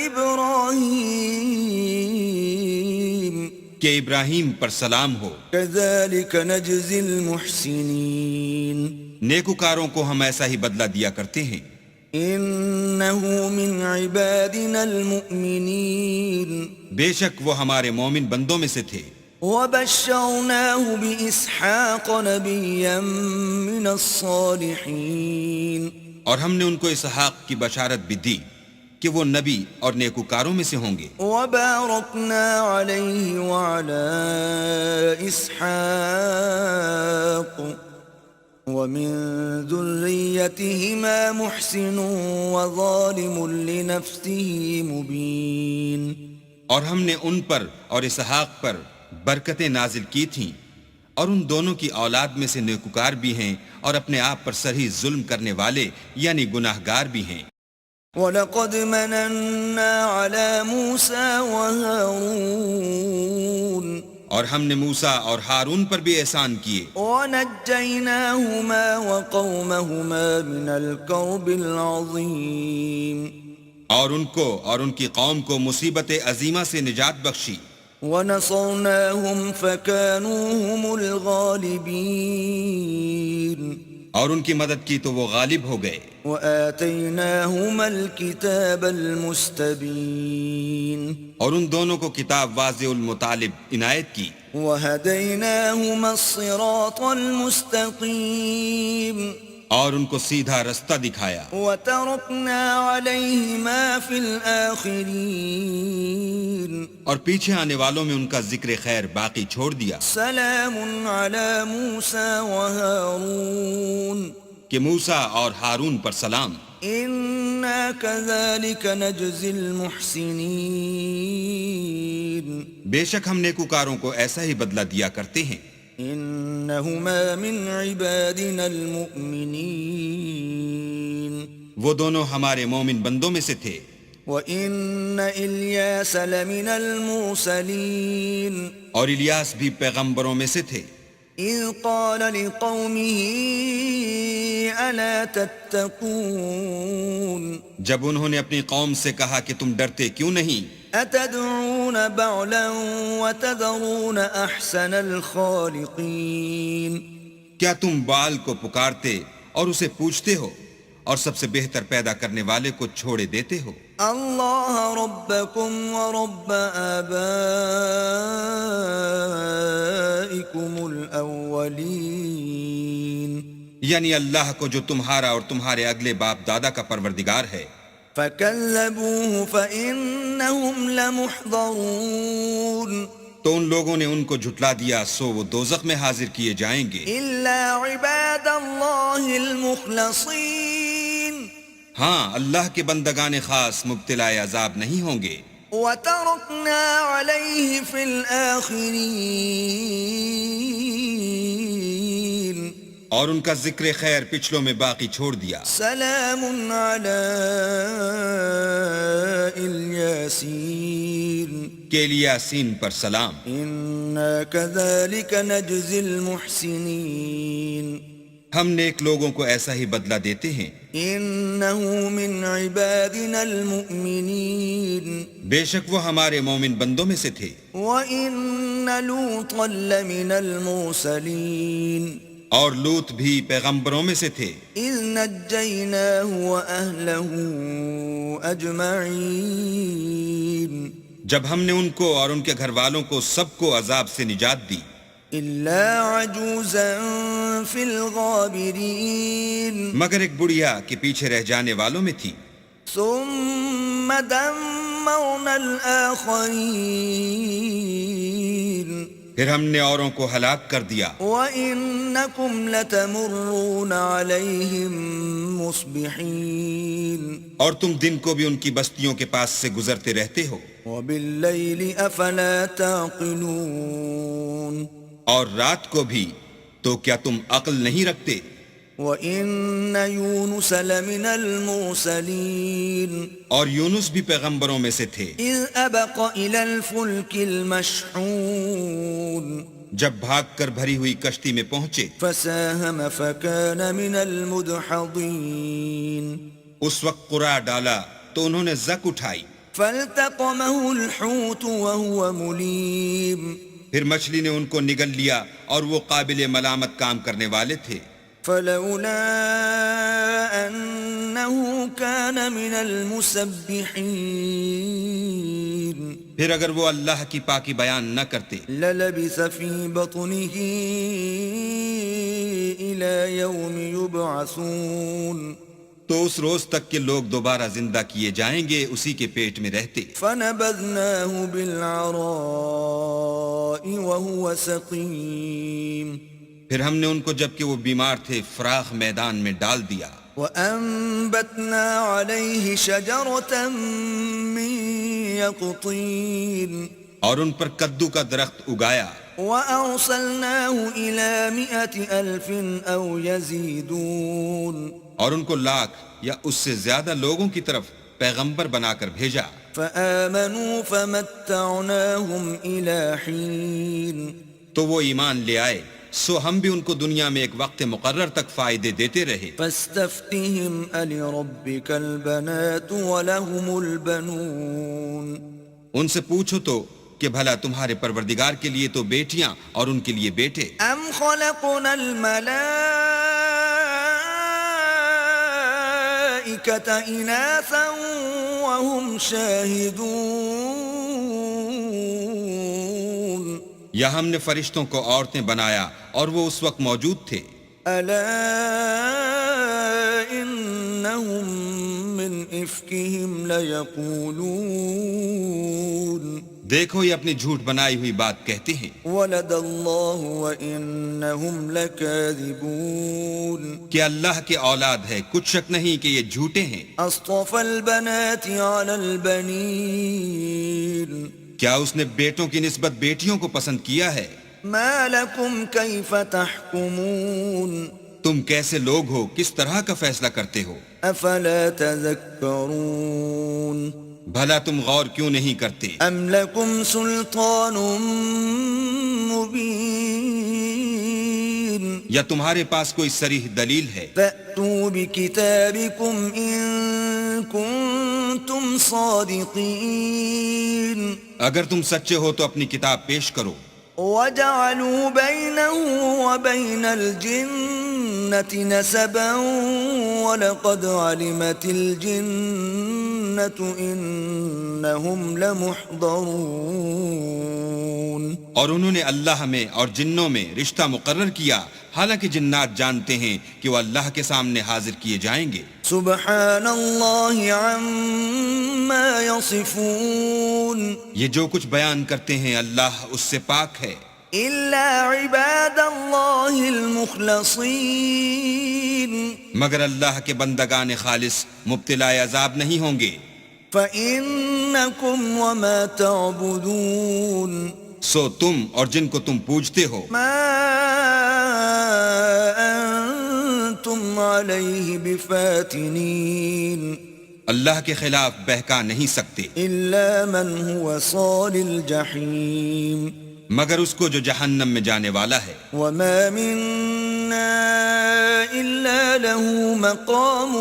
إبراهيم کہ ابراہیم پر سلام ہو. كذلك نجزي المحسنين. نیکوکاروں کو ہم ایسا ہی بدلہ دیا کرتے ہیں. إنه من عبادنا المؤمنين. بے شک وہ ہمارے مومن بندوں میں سے تھے. وبشرناه بإسحاق نبيا من الصالحين. اور ہم نے ان کو اسحاق کی بشارت بھی دی کہ وہ نبی اور نیکوکاروں میں سے ہوں گے. وباركنا عليه وعلى إسحاق ومن ذريتهما محسن وظالم لنفسه مبين. اور ہم نے ان پر اور اسحاق پر برکتیں نازل کی تھیں، اور ان دونوں کی اولاد میں سے نیکوکار بھی ہیں اور اپنے آپ پر سرہی ظلم کرنے والے یعنی گناہگار بھی ہیں. وَلَقَدْ مَنَنَّا عَلَى مُوسَى وَهَارُونَ. اور ہم نے موسیٰ اور ہارون پر بھی احسان کیے. وَنَجَّيْنَاهُمَا وَقَوْمَهُمَا مِنَ الْكَرْبِ الْعَظِيمِ. اور ان کو اور ان کی قوم کو مصیبت عظیمہ سے نجات بخشی. وَنَصَرْنَاهُمْ فَكَانُوا هُمُ الْغَالِبِينَ. اور ان کی مدد کی تو وہ غالب ہو گئے. وَآتَيْنَاهُمَا الْكِتَابَ الْمُسْتَبِينَ. اور ان دونوں کو کتاب واضح المطالب عنایت کی. وَهَدَيْنَاهُمَا الصِّرَاطَ الْمُسْتَقِيمَ. اور ان کو سیدھا رستہ دکھایا. وَتَرَكْنَا عَلَيْهِمَا فِي الْآخِرِينَ. اور پیچھے آنے والوں میں ان کا ذکر خیر باقی چھوڑ دیا. سلام علی موسیٰ وہارون. کہ موسیٰ اور ہارون پر سلام. انا كذلك نجزی المحسنین. بے شک ہم نیکوکاروں کو ایسا ہی بدلہ دیا کرتے ہیں. انہما من عبادنا المؤمنین. وہ دونوں ہمارے مومن بندوں میں سے تھے. وَإِنَّ إِلْيَاسَ لَمِنَ الْمُرْسَلِينَ. اور الیاس بھی پیغمبروں میں سے تھے. اِذْ قَالَ لِقَوْمِهِ أَلَا تَتَّقُونَ. جب انہوں نے اپنی قوم سے کہا کہ تم ڈرتے کیوں نہیں. أَتَدْعُونَ بَعْلًا وَتَذَرُونَ أَحْسَنَ الْخَالِقِينَ. کیا تم بال کو پکارتے اور اسے پوچھتے ہو، اور سب سے بہتر پیدا کرنے والے کو چھوڑے دیتے ہو؟ اللہ ربکم ورب آبائکم الاولین، یعنی اللہ کو جو تمہارا اور تمہارے اگلے باپ دادا کا پروردگار ہے۔ فکذبوہ فإنہم لمحضرون، تو ان لوگوں نے ان کو جھٹلا دیا، سو وہ دوزخ میں حاضر کیے جائیں گے، الا عباد اللہ المخلصین، ہاں اللہ کے بندگان خاص مبتلا عذاب نہیں ہوں گے۔ وترکنا علیہ فی الآخرین، اور ان کا ذکر خیر پچھلوں میں باقی چھوڑ دیا۔ سلام علی الیاسین، کہ الیاسین پر سلام، انا کذالک نجزی المحسنین، ہم نیک لوگوں کو ایسا ہی بدلہ دیتے ہیں۔ انہ من عبادنا المؤمنین، بے شک وہ ہمارے مومن بندوں میں سے تھے، وَإِنَّ لُوطًا لَّمِنَ الْمُرْسَلِينَ، اور لوط بھی پیغمبروں میں سے تھے، إِذْ نَجَّيْنَاهُ وَأَهْلَهُ أَجْمَعِينَ، جب ہم نے ان کو اور ان کے گھر والوں کو سب کو عذاب سے نجات دی، إِلَّا عَجُوزًا فِي الْغَابِرِينَ، مگر ایک بڑھیا کے پیچھے رہ جانے والوں میں تھی۔ ثُمَّ دَمَّرْنَا الْآخَرِينَ، پھر ہم نے اوروں کو ہلاک کر دیا۔ وَإِنَّكُمْ لَتَمُرُّونَ عَلَيْهِمْ مُصْبِحِينَ، اور تم دن کو بھی ان کی بستیوں کے پاس سے گزرتے رہتے ہو، وَبِاللَّيْلِ أَفَلَا تَعْقِلُونَ، اور رات کو بھی، تو کیا تم عقل نہیں رکھتے؟ وَإِنَّ يُونُسَ لَمِنَ الْمُرْسَلِينَ، اور یونس بھی پیغمبروں میں سے تھے، إِذْ أَبَقَ إِلَى الْفُلْكِ الْمَشْحُونِ، جب بھاگ کر بھری ہوئی کشتی میں پہنچے، فَسَاهَمَ فَكَانَ مِنَ الْمُدْحَضِينَ، اس وقت قرع ڈالا تو انہوں نے زک اٹھائی، فَالْتَقَمَهُ الْحُوتُ وَهُوَ مُلِيمٌ، پھر مچھلی نے ان کو نگل لیا اور وہ قابل ملامت کام کرنے والے تھے، فلولا أنه كان من المسبحين، پھر اگر وہ اللہ کی پاکی بیان نہ کرتے للبث في بطنه إلى يوم يبعثون، تو اس روز تک کہ لوگ دوبارہ زندہ کیے جائیں گے اسی کے پیٹ میں رہتے۔ فنبذناه بالعراء وهو سقيم، پھر ہم نے ان کو جبکہ وہ بیمار تھے فراخ میدان میں ڈال دیا، وأنبتنا عليه شجرة من يقطين، اور ان پر کدو کا درخت اگایا، وأرسلناه إلى 100,000 أو يزيدون، اور ان کو لاکھ یا اس سے زیادہ لوگوں کی طرف پیغمبر بنا کر بھیجا، فآمنوا فمتعناهم إلى حين، تو وہ ایمان لے آئے، سو ہم بھی ان کو دنیا میں ایک وقت مقرر تک فائدے دیتے رہے۔ فاستفتهم ألربك البنات ولهم البنون، ان سے پوچھو تو کہ بھلا تمہارے پروردگار کے لیے تو بیٹیاں اور ان کے لیے بیٹے، أم خلقنا الملائكة إناثا وهم شاهدون، یا ہم نے فرشتوں کو عورتیں بنایا اور وہ اس وقت موجود تھے۔ ألا إنهم من إفكهم ليقولون، دیکھو یہ اپنی جھوٹ بنائی ہوئی بات کہتے ہیں، ولد الله وإنهم لكاذبون، کہ اللہ کے اولاد ہے، کچھ شک نہیں کہ یہ جھوٹے ہیں۔ أصطفى البنات على البنين، کیا اس نے بیٹوں کی نسبت بیٹیوں کو پسند کیا ہے؟ ما لكم كيف تحكمون، تم کیسے لوگ ہو، کس طرح کا فیصلہ کرتے ہو؟ أفلا تذكرون، بھلا تم غور کیوں نہیں کرتے؟ أم لكم سلطان مبين، یا تمہارے پاس کوئی صریح دلیل ہے؟ فأتوا بكتابكم إن كنتم صادقين، اگر تم سچے ہو تو اپنی کتاب پیش کرو۔ وجعلوا بينه وبين الجنة نسبا ولقد علمت الجنة إنهم لمحضرون. اور انہوں نے اللہ میں اور جنوں میں رشتہ مقرر کیا، حالانکہ جنات جانتے ہیں کہ وہ اللہ کے سامنے حاضر کیے جائیں گے. سبحان اللہ عما یصفون. یہ جو کچھ بیان کرتے ہیں اللہ اس سے پاک ہے، الا عباد اللہ المخلصین. مگر اللہ کے بندگان خالص مبتلا عذاب نہیں ہوں گے. فإنکم وما تعبدون. سو تم اور جن کو تم پوجتے ہو ما انتم علیہ بفاتنین. اللہ کے خلاف بہکا نہیں سکتے الا من هو صال الجحیم. مگر اس کو جو جہنم میں جانے والا ہے. وما منا الا له مقام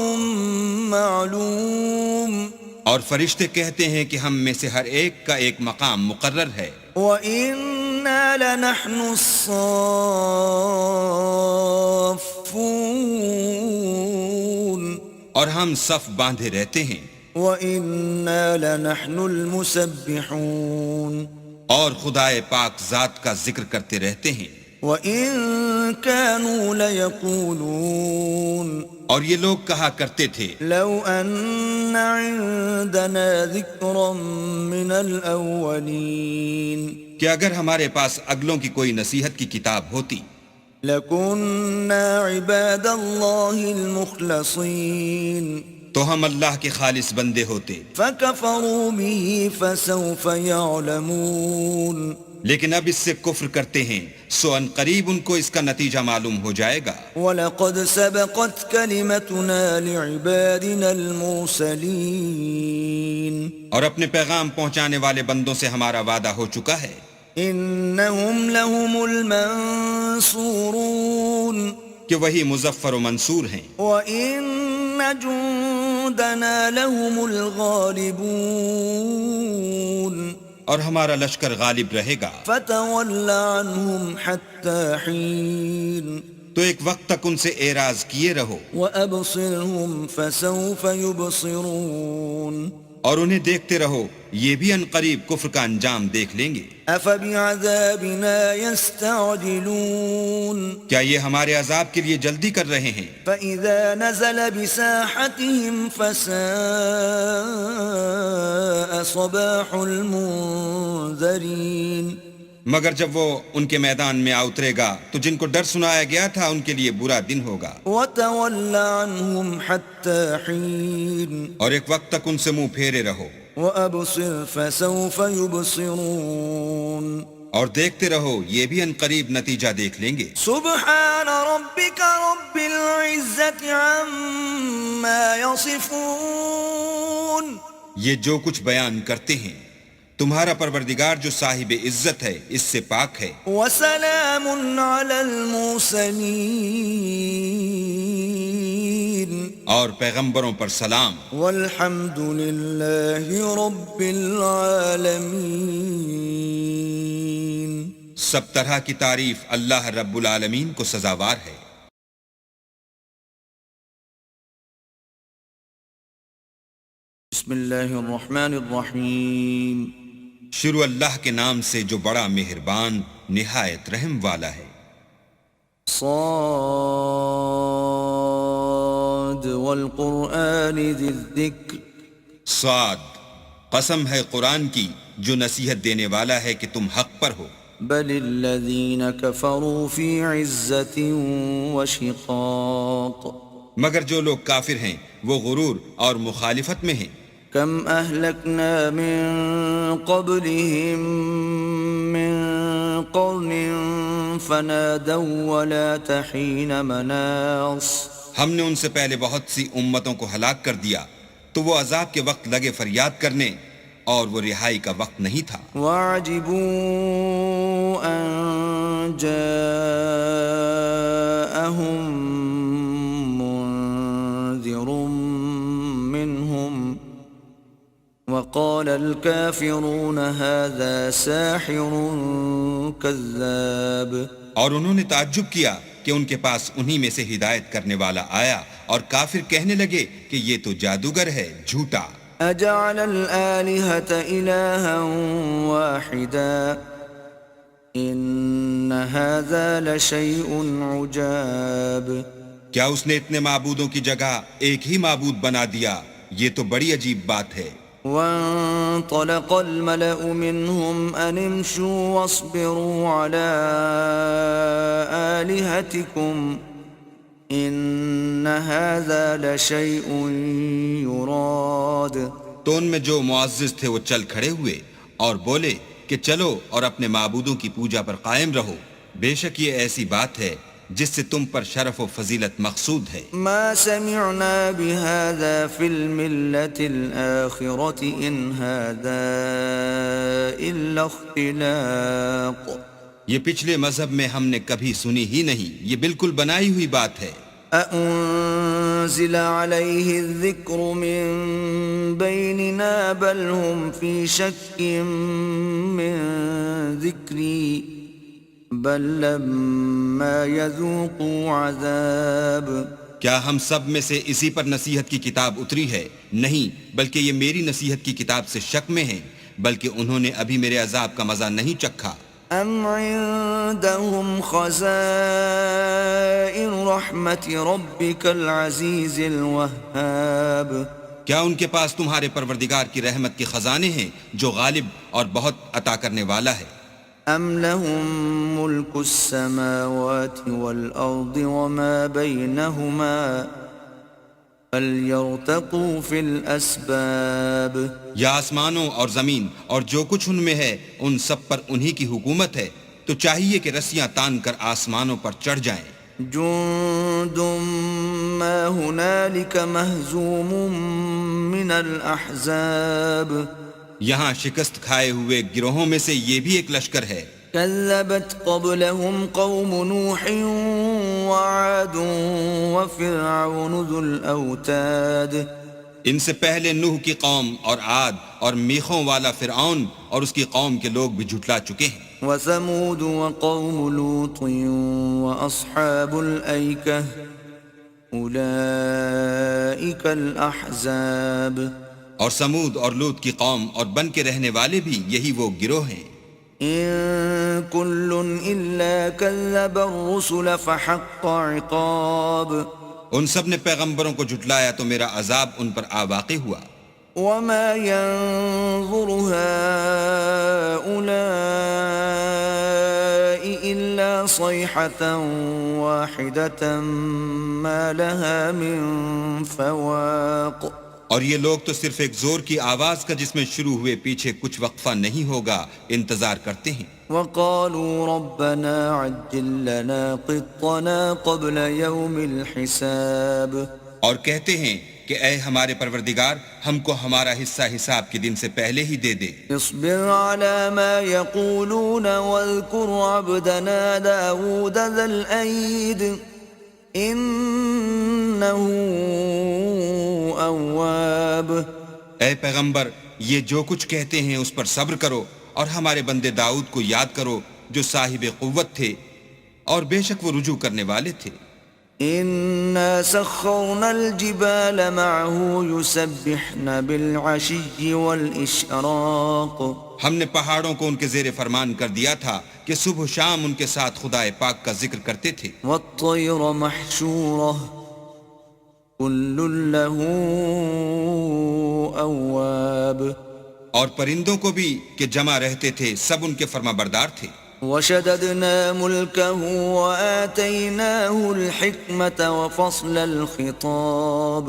معلوم. اور فرشتے کہتے ہیں کہ ہم میں سے ہر ایک کا ایک مقام مقرر ہے. وَإِنَّا لَنَحْنُ الصَّافُّونَ. اور ہم صف باندھے رہتے ہیں. وَإِنَّا لَنَحْنُ الْمُسَبِّحُونَ. اور خدائے پاک ذات کا ذکر کرتے رہتے ہیں. وَإِن كَانُوا لَيَقُولُونَ. اور یہ لوگ کہا کرتے تھے لو أن عندنا ذكرا من الأولين. کہ اگر ہمارے پاس اگلوں کی کوئی نصیحت کی کتاب ہوتی لَكُنَّا عِبَادَ اللَّهِ الْمُخْلَصِينَ. تو ہم اللہ کے خالص بندے ہوتے. فَكَفَرُوا بِهِ فَسَوْفَ يَعْلَمُونَ. لیکن اب اس سے کفر کرتے ہیں، سو ان قریب ان کو اس کا نتیجہ معلوم ہو جائے گا. وَلَقَدْ سَبَقَتْ كَلِمَتُنَا لِعِبَادِنَا الْمُرْسَلِينَ. اور اپنے پیغام پہنچانے والے بندوں سے ہمارا وعدہ ہو چکا ہے. إِنَّهُمْ لَهُمُ الْمَنصُورُونَ. کہ وہی مظفر و منصور ہیں. وَإِنَّ جُندَنَا لَهُمُ الْغَالِبُونَ. اور ہمارا لشکر غالب رہے گا. فَتَوَلَّ عَنْهُمْ حَتَّى حِينٍ. تو ایک وقت تک ان سے اعراض کیے رہو وَأَبْصِرْهُمْ فَسَوْفَ يُبْصِرُونَ. اور انہیں دیکھتے رہو، یہ بھی ان قریب کفر کا انجام دیکھ لیں گے. أَفَبِعَذَابِنَا يَسْتَعْجِلُونَ. کیا یہ ہمارے عذاب کے لیے جلدی کر رہے ہیں؟ فَإِذَا نَزَلَ بِسَاحَتِهِمْ فَسَاءَ صَبَاحُ الْمُنذَرِينَ. مگر جب وہ ان کے میدان میں اترے گا تو جن کو ڈر سنایا گیا تھا ان کے لیے برا دن ہوگا. وَتَوَلَّ عَنْهُمْ حَتَّى حِينٍ. اور ایک وقت تک ان سے منہ پھیرے رہو وَأَبْصِرْ فَسَوْفَ يُبْصِرُونَ. اور دیکھتے رہو، یہ بھی ان قریب نتیجہ دیکھ لیں گے. سبحان ربك رب العزة عما يصفون. یہ جو کچھ بیان کرتے ہیں تمہارا پروردگار جو صاحب عزت ہے اس سے پاک ہے. وسلام على المرسلين. اور پیغمبروں پر سلام. والحمد لله رب العالمين. سب طرح کی تعریف اللہ رب العالمین کو سزاوار ہے. بسم اللہ الرحمن الرحیم. شروع اللہ کے نام سے جو بڑا مہربان نہایت رحم والا ہے. صاد والقرآن ذی الذکر. صاد، قسم ہے قرآن کی جو نصیحت دینے والا ہے کہ تم حق پر ہو. بل الذین کفروا فی عزت وشقاق. مگر جو لوگ کافر ہیں وہ غرور اور مخالفت میں ہیں. کم اہلکنا من قبلہم من قرن فنادوا ولا تحین مناص. ہم نے ان سے پہلے بہت سی امتوں کو ہلاک کر دیا تو وہ عذاب کے وقت لگے فریاد کرنے اور وہ رہائی کا وقت نہیں تھا. وَعَجِبُوا أَن جَاءَهُم مُّنذِرٌ مِّنْهُمْ وَقَالَ الْكَافِرُونَ هَذَا سَاحِرٌ كَذَّابٌ. اور انہوں نے تعجب کیا کہ ان کے پاس انہی میں سے ہدایت کرنے والا آیا اور کافر کہنے لگے کہ یہ تو جادوگر ہے جھوٹا. أجعل الآلهة إلها واحدا إن هذا لشيء عجاب. کیا اس نے اتنے معبودوں کی جگہ ایک ہی معبود بنا دیا؟ یہ تو بڑی عجیب بات ہے. وانطلق الملأ منهم أن امشوا واصبروا على آلهتكم إن هذا لشيء يراد. تو ان میں جو معزز تھے وہ چل کھڑے ہوئے اور بولے کہ چلو اور اپنے معبودوں کی پوجا پر قائم رہو، بے شک یہ ایسی بات ہے جس سے تم پر شرف و فضیلت مقصود ہے. ما سمعنا بهذا في الملة الآخرة إن هذا إلا اختلاق. یہ پچھلے مذہب میں ہم نے کبھی سنی ہی نہیں، یہ بالکل بنائی ہوئی بات ہے. أأنزل عليه الذكر من بيننا بل هم في شك من ذكري بل لما يذوقوا عذاب. کیا ہم سب میں سے اسی پر نصیحت کی کتاب اتری ہے؟ نہیں، بلکہ یہ میری نصیحت کی کتاب سے شک میں ہیں، بلکہ انہوں نے ابھی میرے عذاب کا مزہ نہیں چکھا. ام عندهم خزائن رحمت ربك العزیز الوهاب. کیا ان کے پاس تمہارے پروردگار کی رحمت کے خزانے ہیں جو غالب اور بہت عطا کرنے والا ہے؟ ام لهم ملك السماوات والارض وما بينهما فليرتقوا في الاسباب. یا آسمانوں اور زمین اور جو کچھ ان میں ہے ان سب پر انہی کی حکومت ہے، تو چاہیے کہ رسیاں تان کر آسمانوں پر چڑھ جائیں. جند ما هنالك مهزوم من الاحزاب. یہاں شکست کھائے ہوئے گروہوں میں سے یہ بھی ایک لشکر ہے. كذبت قبلهم قوم نوح وعاد وفرعون ذو الأوتاد. ان سے پہلے نوح کی قوم اور عاد اور میخوں والا فرعون اور اس کی قوم کے لوگ بھی جھٹلا چکے ہیں. وثمود وقوم لوط وأصحاب الأيكة أولئك الأحزاب. اور سمود اور لوط کی قوم اور بن کے رہنے والے بھی یہی وہ گروہ ہیں. إن كل إلا كذب الرسل فحق عقاب. ان سب نے پیغمبروں کو جھٹلایا تو میرا عذاب ان پر آ واقع ہوا. وما ينظر هؤلاء إلا صيحة واحدة ما لها من فواق. اور یہ لوگ تو صرف ایک زور کی آواز کا جس میں شروع ہوئے پیچھے کچھ وقفہ نہیں ہوگا انتظار کرتے ہیں. وقالوا ربنا عجل لنا قطنا قبل يوم الحساب. اور کہتے ہیں کہ اے ہمارے پروردگار ہم کو ہمارا حصہ حساب کے دن سے پہلے ہی دے دے. اصبر على ما يقولون واذكر عبدنا داود ذا الأيد إنه اواب. اے پیغمبر یہ جو کچھ کہتے ہیں اس پر صبر کرو اور ہمارے بندے داؤد کو یاد کرو جو صاحب قوت تھے اور بے شک وہ رجوع کرنے والے تھے. إنا سخرنا الجبال معه يسبحن بالعشي والإشراق. ہم نے پہاڑوں کو ان کے زیر فرمان کر دیا تھا کہ صبح و شام ان کے ساتھ خدا پاک کا ذکر کرتے تھے. والطير محشورة كل له أواب. اور پرندوں کو بھی کہ جمع رہتے تھے سب ان کے فرما بردار تھے. وشددنا ملكه وآتيناه الحكمة وفصل الخطاب.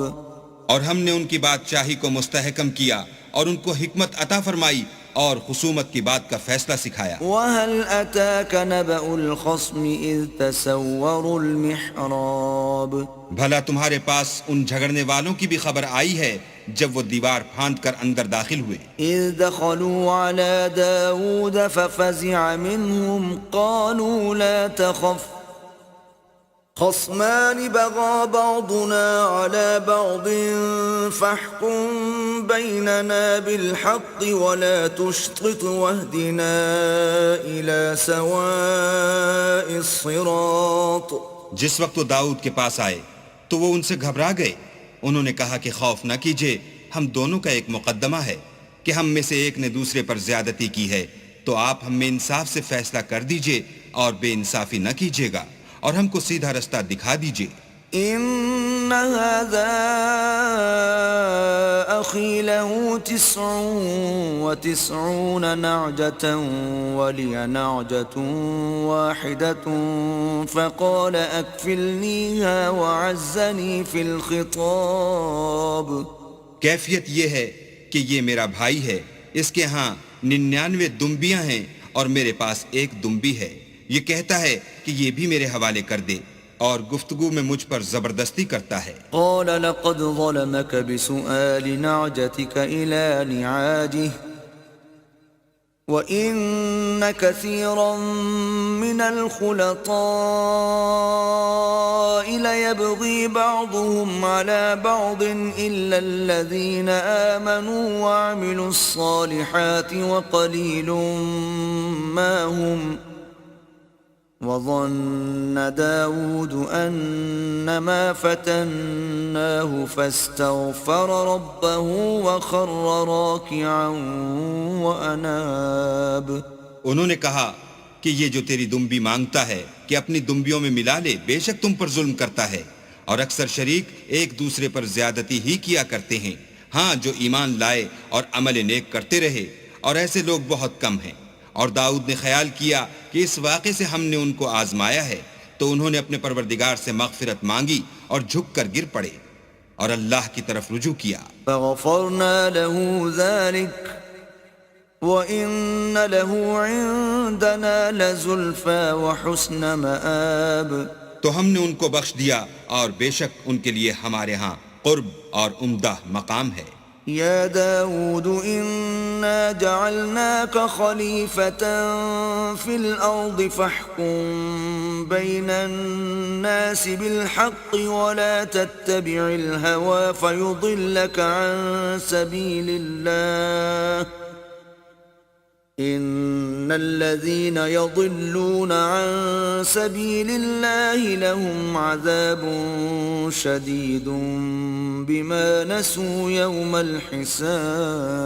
اور ہم نے ان کی بادشاہی کو مستحکم کیا اور ان کو حکمت عطا فرمائی اور خصومت کی بات کا فیصلہ سکھایا. وهل أتاك نبأ الخصم إذ تسوروا المحراب. بھلا تمہارے پاس ان جھگڑنے والوں کی بھی خبر آئی ہے جب وہ دیوار پھاند کر اندر داخل ہوئے. إذ دخلوا على داود ففزع منهم قالوا لا تخف خصمان بغى بعضنا على بعض فاحكم بيننا بالحق ولا تشطط واهدنا إلى سواء الصراط. جس وقت وہ داؤد کے پاس آئے تو وہ ان سے گھبرا گئے. انہوں نے کہا کہ خوف نہ کیجیے، ہم دونوں کا ایک مقدمہ ہے کہ ہم میں سے ایک نے دوسرے پر زیادتی کی ہے، تو آپ ہم میں انصاف سے فیصلہ کر دیجئے اور بے انصافی نہ کیجیے گا، اور ہم کو سیدھا رستہ دکھا دیجئے. إن هذا أخي له 99 نعجة ولي نعجة واحدة فقال أكفلنيها وعزني في الخطاب. کیفیت یہ ہے کہ یہ میرا بھائی ہے، اس کے ہاں 99 دمبیاں ہیں اور میرے پاس ایک دمبی ہے. یہ کہتا ہے کہ یہ بھی میرے حوالے کر دے، اور گفتگو میں مجھ پر زبردستی کرتا ہے. قال لقد ظلمك بسؤال نعجتك إلى نعاجه وإن كثيرا من الخلطاء ليبغي بعضهم على بعض إلا الذين آمنوا وعملوا الصالحات وقليل ما هم. وظن داود أنما فتناه فاستغفر ربه وخر راكعا وأناب. انہوں نے کہا کہ یہ جو تیری دمبی مانگتا ہے کہ اپنی دمبیوں میں ملا لے، بے شک تم پر ظلم کرتا ہے، اور اکثر شریک ایک دوسرے پر زیادتی ہی کیا کرتے ہیں. ہاں، جو ایمان لائے اور عمل نیک کرتے رہے، اور ایسے لوگ بہت کم ہیں. اور داؤد نے خیال کیا کہ اس واقعے سے ہم نے ان کو آزمایا ہے، تو انہوں نے اپنے پروردگار سے مغفرت مانگی اور جھک کر گر پڑے اور اللہ کی طرف رجوع کیا. فغفرنا له ذلك وإن له عندنا لزلفى وحسن مآب. تو ہم نے ان کو بخش دیا، اور بے شک ان کے لیے ہمارے ہاں قرب اور عمدہ مقام ہے. يا داود إنا جعلناك خليفة في الأرض فاحكم بين الناس بالحق ولا تتبع الهوى فيضلك عن سبيل الله إن الذين يضلون عن سبيل الله لهم عذاب شديد بما نسوا يوم الحساب.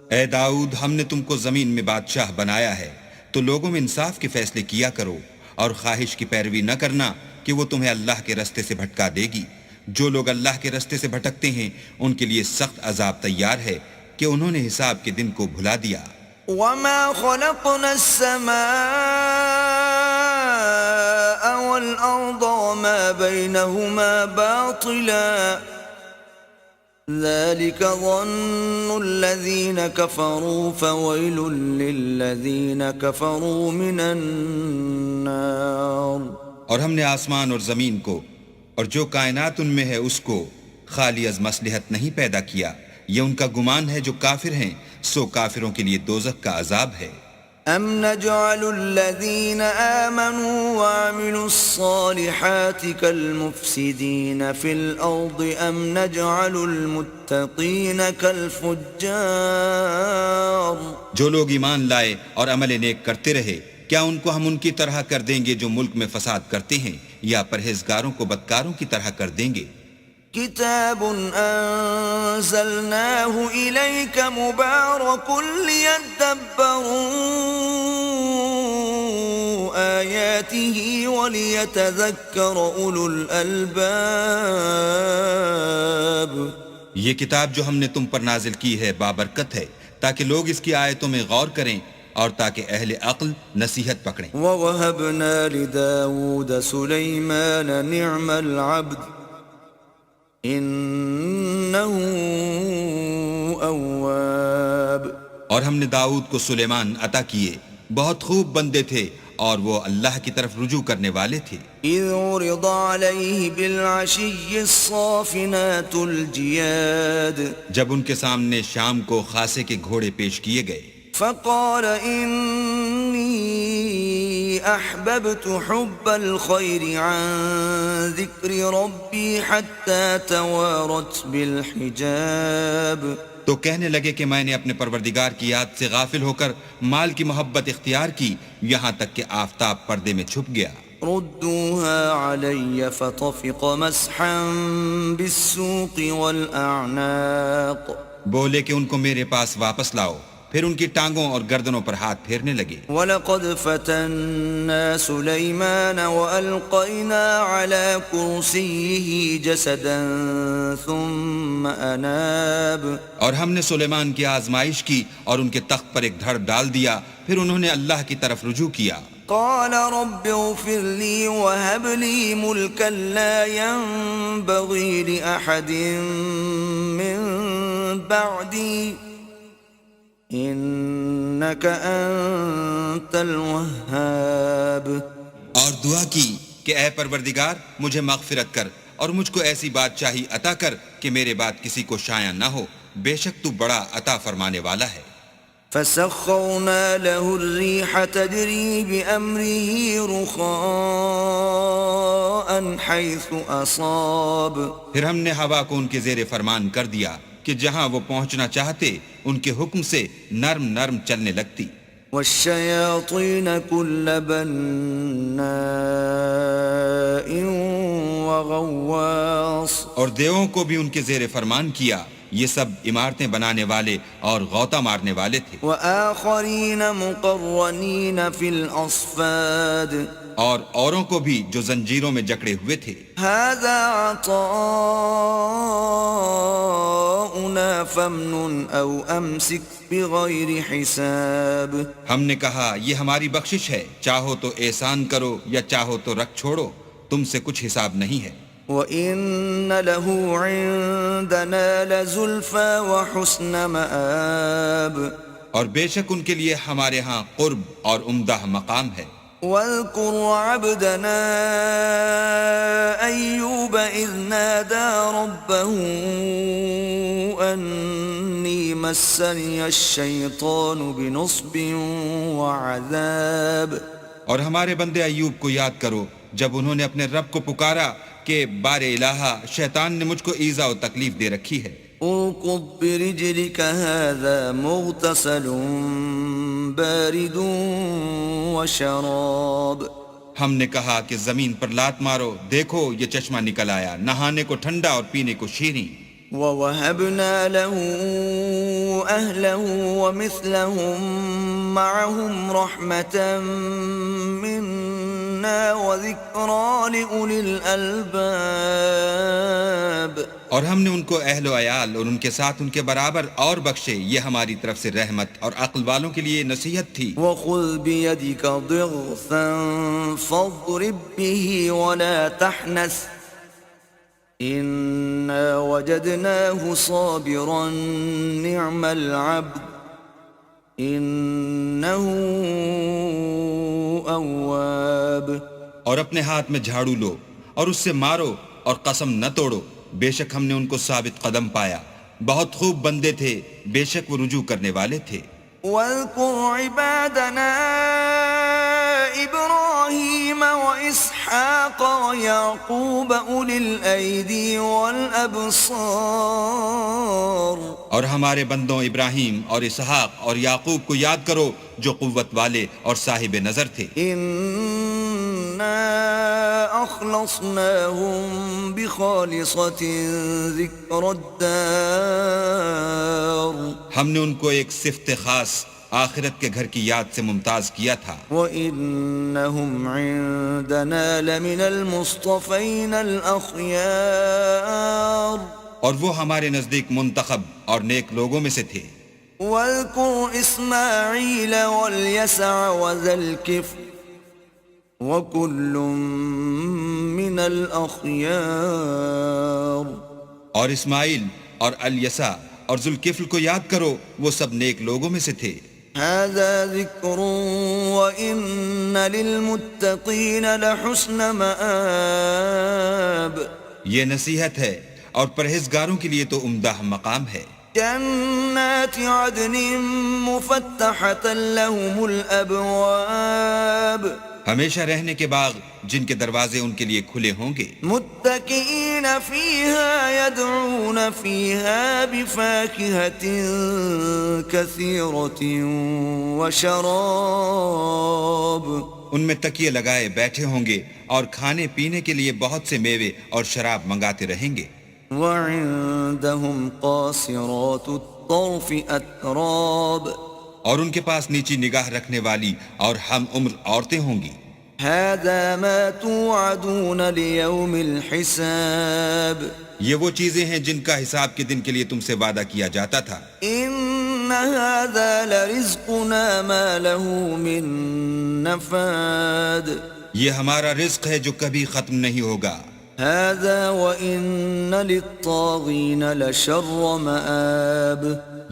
اے داؤد، ہم نے تم کو زمین میں بادشاہ بنایا ہے، تو لوگوں میں انصاف کے فیصلے کیا کرو، اور خواہش کی پیروی نہ کرنا کہ وہ تمہیں اللہ کے رستے سے بھٹکا دے گی. جو لوگ اللہ کے رستے سے بھٹکتے ہیں ان کے لیے سخت عذاب تیار ہے کہ انہوں نے حساب کے دن کو بھلا دیا. وما خلقنا السماء والأرض وما بينهما باطلا ذلك ظن الذين كفروا فويل للذين كفروا من النار. اور ہم نے آسمان اور زمین کو اور جو کائنات ان میں ہے اس کو خالی از مصلحت نہیں پیدا کیا. یہ ان کا گمان ہے جو کافر ہیں، سو کافروں کے لیے دوزخ کا عذاب ہے. ام نجعل الذين آمنوا وعملوا الصالحات كالمفسدين في الأرض ام نجعل المتقين كالفجار. جو لوگ ایمان لائے اور عمل نیک کرتے رہے، کیا ان کو ہم ان کی طرح کر دیں گے جو ملک میں فساد کرتے ہیں، یا پرہیزگاروں کو بدکاروں کی طرح کر دیں گے؟ كتاب أنزلناه إليك مبارك ليدبروا آياته وليتذكر أولو الألباب. یہ کتاب جو ہم نے تم پر نازل کی ہے بابرکت ہے، تاکہ لوگ اس کی آیتوں میں غور کریں اور تاکہ اہل عقل نصیحت پکڑیں. ووهبنا لداود سليمان نعم العبد انہو اواب. اور ہم نے داؤد کو سلیمان عطا کیے، بہت خوب بندے تھے اور وہ اللہ کی طرف رجوع کرنے والے تھے. اذ عرض علیہ بالعشی الصافنات الجیاد. جب ان کے سامنے شام کو خاصے کے گھوڑے پیش کیے گئے. فقال انی احببت حب الخیر عن ذکر ربی حتی توارت بالحجاب. تو کہنے لگے کہ میں نے اپنے پروردگار کی یاد سے غافل ہو کر مال کی محبت اختیار کی، یہاں تک کہ آفتاب پردے میں چھپ گیا. ردوها علي فطفق مسحا بالسوق والأعناق بولے کہ ان کو میرے پاس واپس لاؤ، پھر ان کی ٹانگوں اور گردنوں پر ہاتھ پھیرنے لگے۔ وَلَقَدْ فَتَنَّا سُلَيْمَانَ وَأَلْقَيْنَا عَلَى كُرْسِيِّهِ جَسَدًا ثُمَّ أَنَابَ، اور ہم نے سلیمان کی آزمائش کی اور ان کے تخت پر ایک دھڑ ڈال دیا، پھر انہوں نے اللہ کی طرف رجوع کیا۔ قال رب اغفر لي وهب لي ملكا لا ينبغي لأحد من بعدي إنك أنت الوهاب۔ اور دعا کی کہ اے پروردگار مجھے مغفرت کر اور مجھ کو ایسی بادشاہی عطا کر کہ میرے بعد کسی کو شایع نہ ہو، بے شک تو بڑا عطا فرمانے والا ہے۔ فسخرنا له الريح تجري بأمره رخاء حيث أصاب، پھر ہم نے ہوا کو ان کے زیر فرمان کر دیا کہ جہاں وہ پہنچنا چاہتے ان کے حکم سے نرم نرم چلنے لگتی۔ والشياطين كل بناء وغواص، اور دیووں کو بھی ان کے زیر فرمان کیا، یہ سب عمارتیں بنانے والے اور غوطہ مارنے والے تھے۔ وآخرين مقرنين في الأصفاد، اور اوروں کو بھی جو زنجیروں میں جکڑے ہوئے تھے۔ هذا عطاؤنا فامنن أو أمسك بغير حساب، ہم نے کہا یہ ہماری بخشش ہے، چاہو تو احسان کرو یا چاہو تو رکھ چھوڑو، تم سے کچھ حساب نہیں ہے۔ وَإِنَّ لَهُ عِندَنَا لَزُلْفَى وَحُسْنَ مَآبٍ، اور بے شک ان کے لیے ہمارے ہاں قرب اور عمدہ مقام ہے۔ وَاذْكُرْ عَبْدَنَا أَيُّوبَ إِذْ نَادَى رَبَّهُ أَنِّي مَسَّنِيَ الشَّيْطَانُ بِنُصْبٍ وَعَذَابٍ، اور ہمارے بندے ایوب کو یاد کرو جب انہوں نے اپنے رب کو پکارا کہ بار الہا شیطان نے مجھ کو ایذا و تکلیف دے رکھی ہے۔ اركض برجلك هذا مغتسل بارد وشراب، ہم نے کہا کہ زمین پر لات مارو، دیکھو یہ چشمہ نکل آیا، نہانے کو ٹھنڈا اور پینے کو شیریں۔ وَوَهَبْنَا لَهُ أَهْلَهُ وَمِثْلَهُمْ مَعَهُمْ رَحْمَةً مِنَّا وَذِكْرَى لِأُولِي الْأَلْبَابِ، اور ہم نے ان کو اہل و عیال اور ان کے ساتھ ان کے برابر اور بخشے، یہ ہماری طرف سے رحمت اور عقل والوں کے لیے نصیحت تھی۔ وَخُذْ بِيَدِكَ ضِغْثًا فَاضْرِبْ بِهِ وَلَا تَحْنَثْ إِنَّا وَجَدْنَاهُ صَابِرًا نِعْمَ الْعَبْدُ إِنَّهُ أَوَّابٌ۔ اور اپنے ہاتھ میں جھاڑو لو اور اس سے مارو اور قسم نہ توڑو، بے شک ہم نے ان کو ثابت قدم پایا، بہت خوب بندے تھے، بے شک وہ رجوع کرنے والے تھے۔ واذكر عبادنا إبراهيم وإسحاق ويعقوب أولي الأيدي والأبصار، اور ہمارے بندوں ابراہیم اور اسحاق اور یعقوب کو یاد کرو جو قوت والے اور صاحب نظر تھے۔ إنا أخلصناهم بخالصة ذكر الدار، ہم نے ان کو ایک صفت خاص آخرت کے گھر کی یاد سے ممتاز کیا تھا۔ وَإِنَّهُمْ عِندَنَا لَمِنَ الْمُصْطَفَيْنَ الْأَخْيَارِ، اور وہ ہمارے نزدیک منتخب اور نیک لوگوں میں سے تھے۔ وَاذْكُرْ إِسْمَاعِيلَ وَالْيَسَعَ وَذَا الْكِفْلِ وَكُلٌّ مِّنَ الْأَخْيَارِ، اور اسماعیل اور الیسع اور ذوالکفل کو یاد کرو، وہ سب نیک لوگوں میں سے تھے۔ هذا ذکر وَإِنَّ لِلْمُتَّقِينَ لَحُسْنَ مَآب، یہ نصیحت ہے اور پرہیزگاروں کے لیے تو عمدہ مقام ہے۔ جنات عدن مفتحة لهم الأبواب، ہمیشہ رہنے کے باغ جن کے دروازے ان کے لیے کھلے ہوں گے۔ متكئين فيها يدعون فيها بفاكهة كثيرة وشراب، ان میں تکیے لگائے بیٹھے ہوں گے اور کھانے پینے کے لیے بہت سے میوے اور شراب منگاتے رہیں گے. وعندهم قاصرات الطرف أتراب اور ان کے پاس نیچی نگاہ رکھنے والی اور ہم عمر عورتیں ہوں گی. هذا ما توعدون ليوم الحساب یہ وہ چیزیں ہیں جن کا حساب کے دن کے لیے تم سے وعدہ کیا جاتا تھا. إن هذا لرزقنا ما له من نفاد یہ ہمارا رزق ہے جو کبھی ختم نہیں ہوگا. هذا وإن للطاغين لشر مآب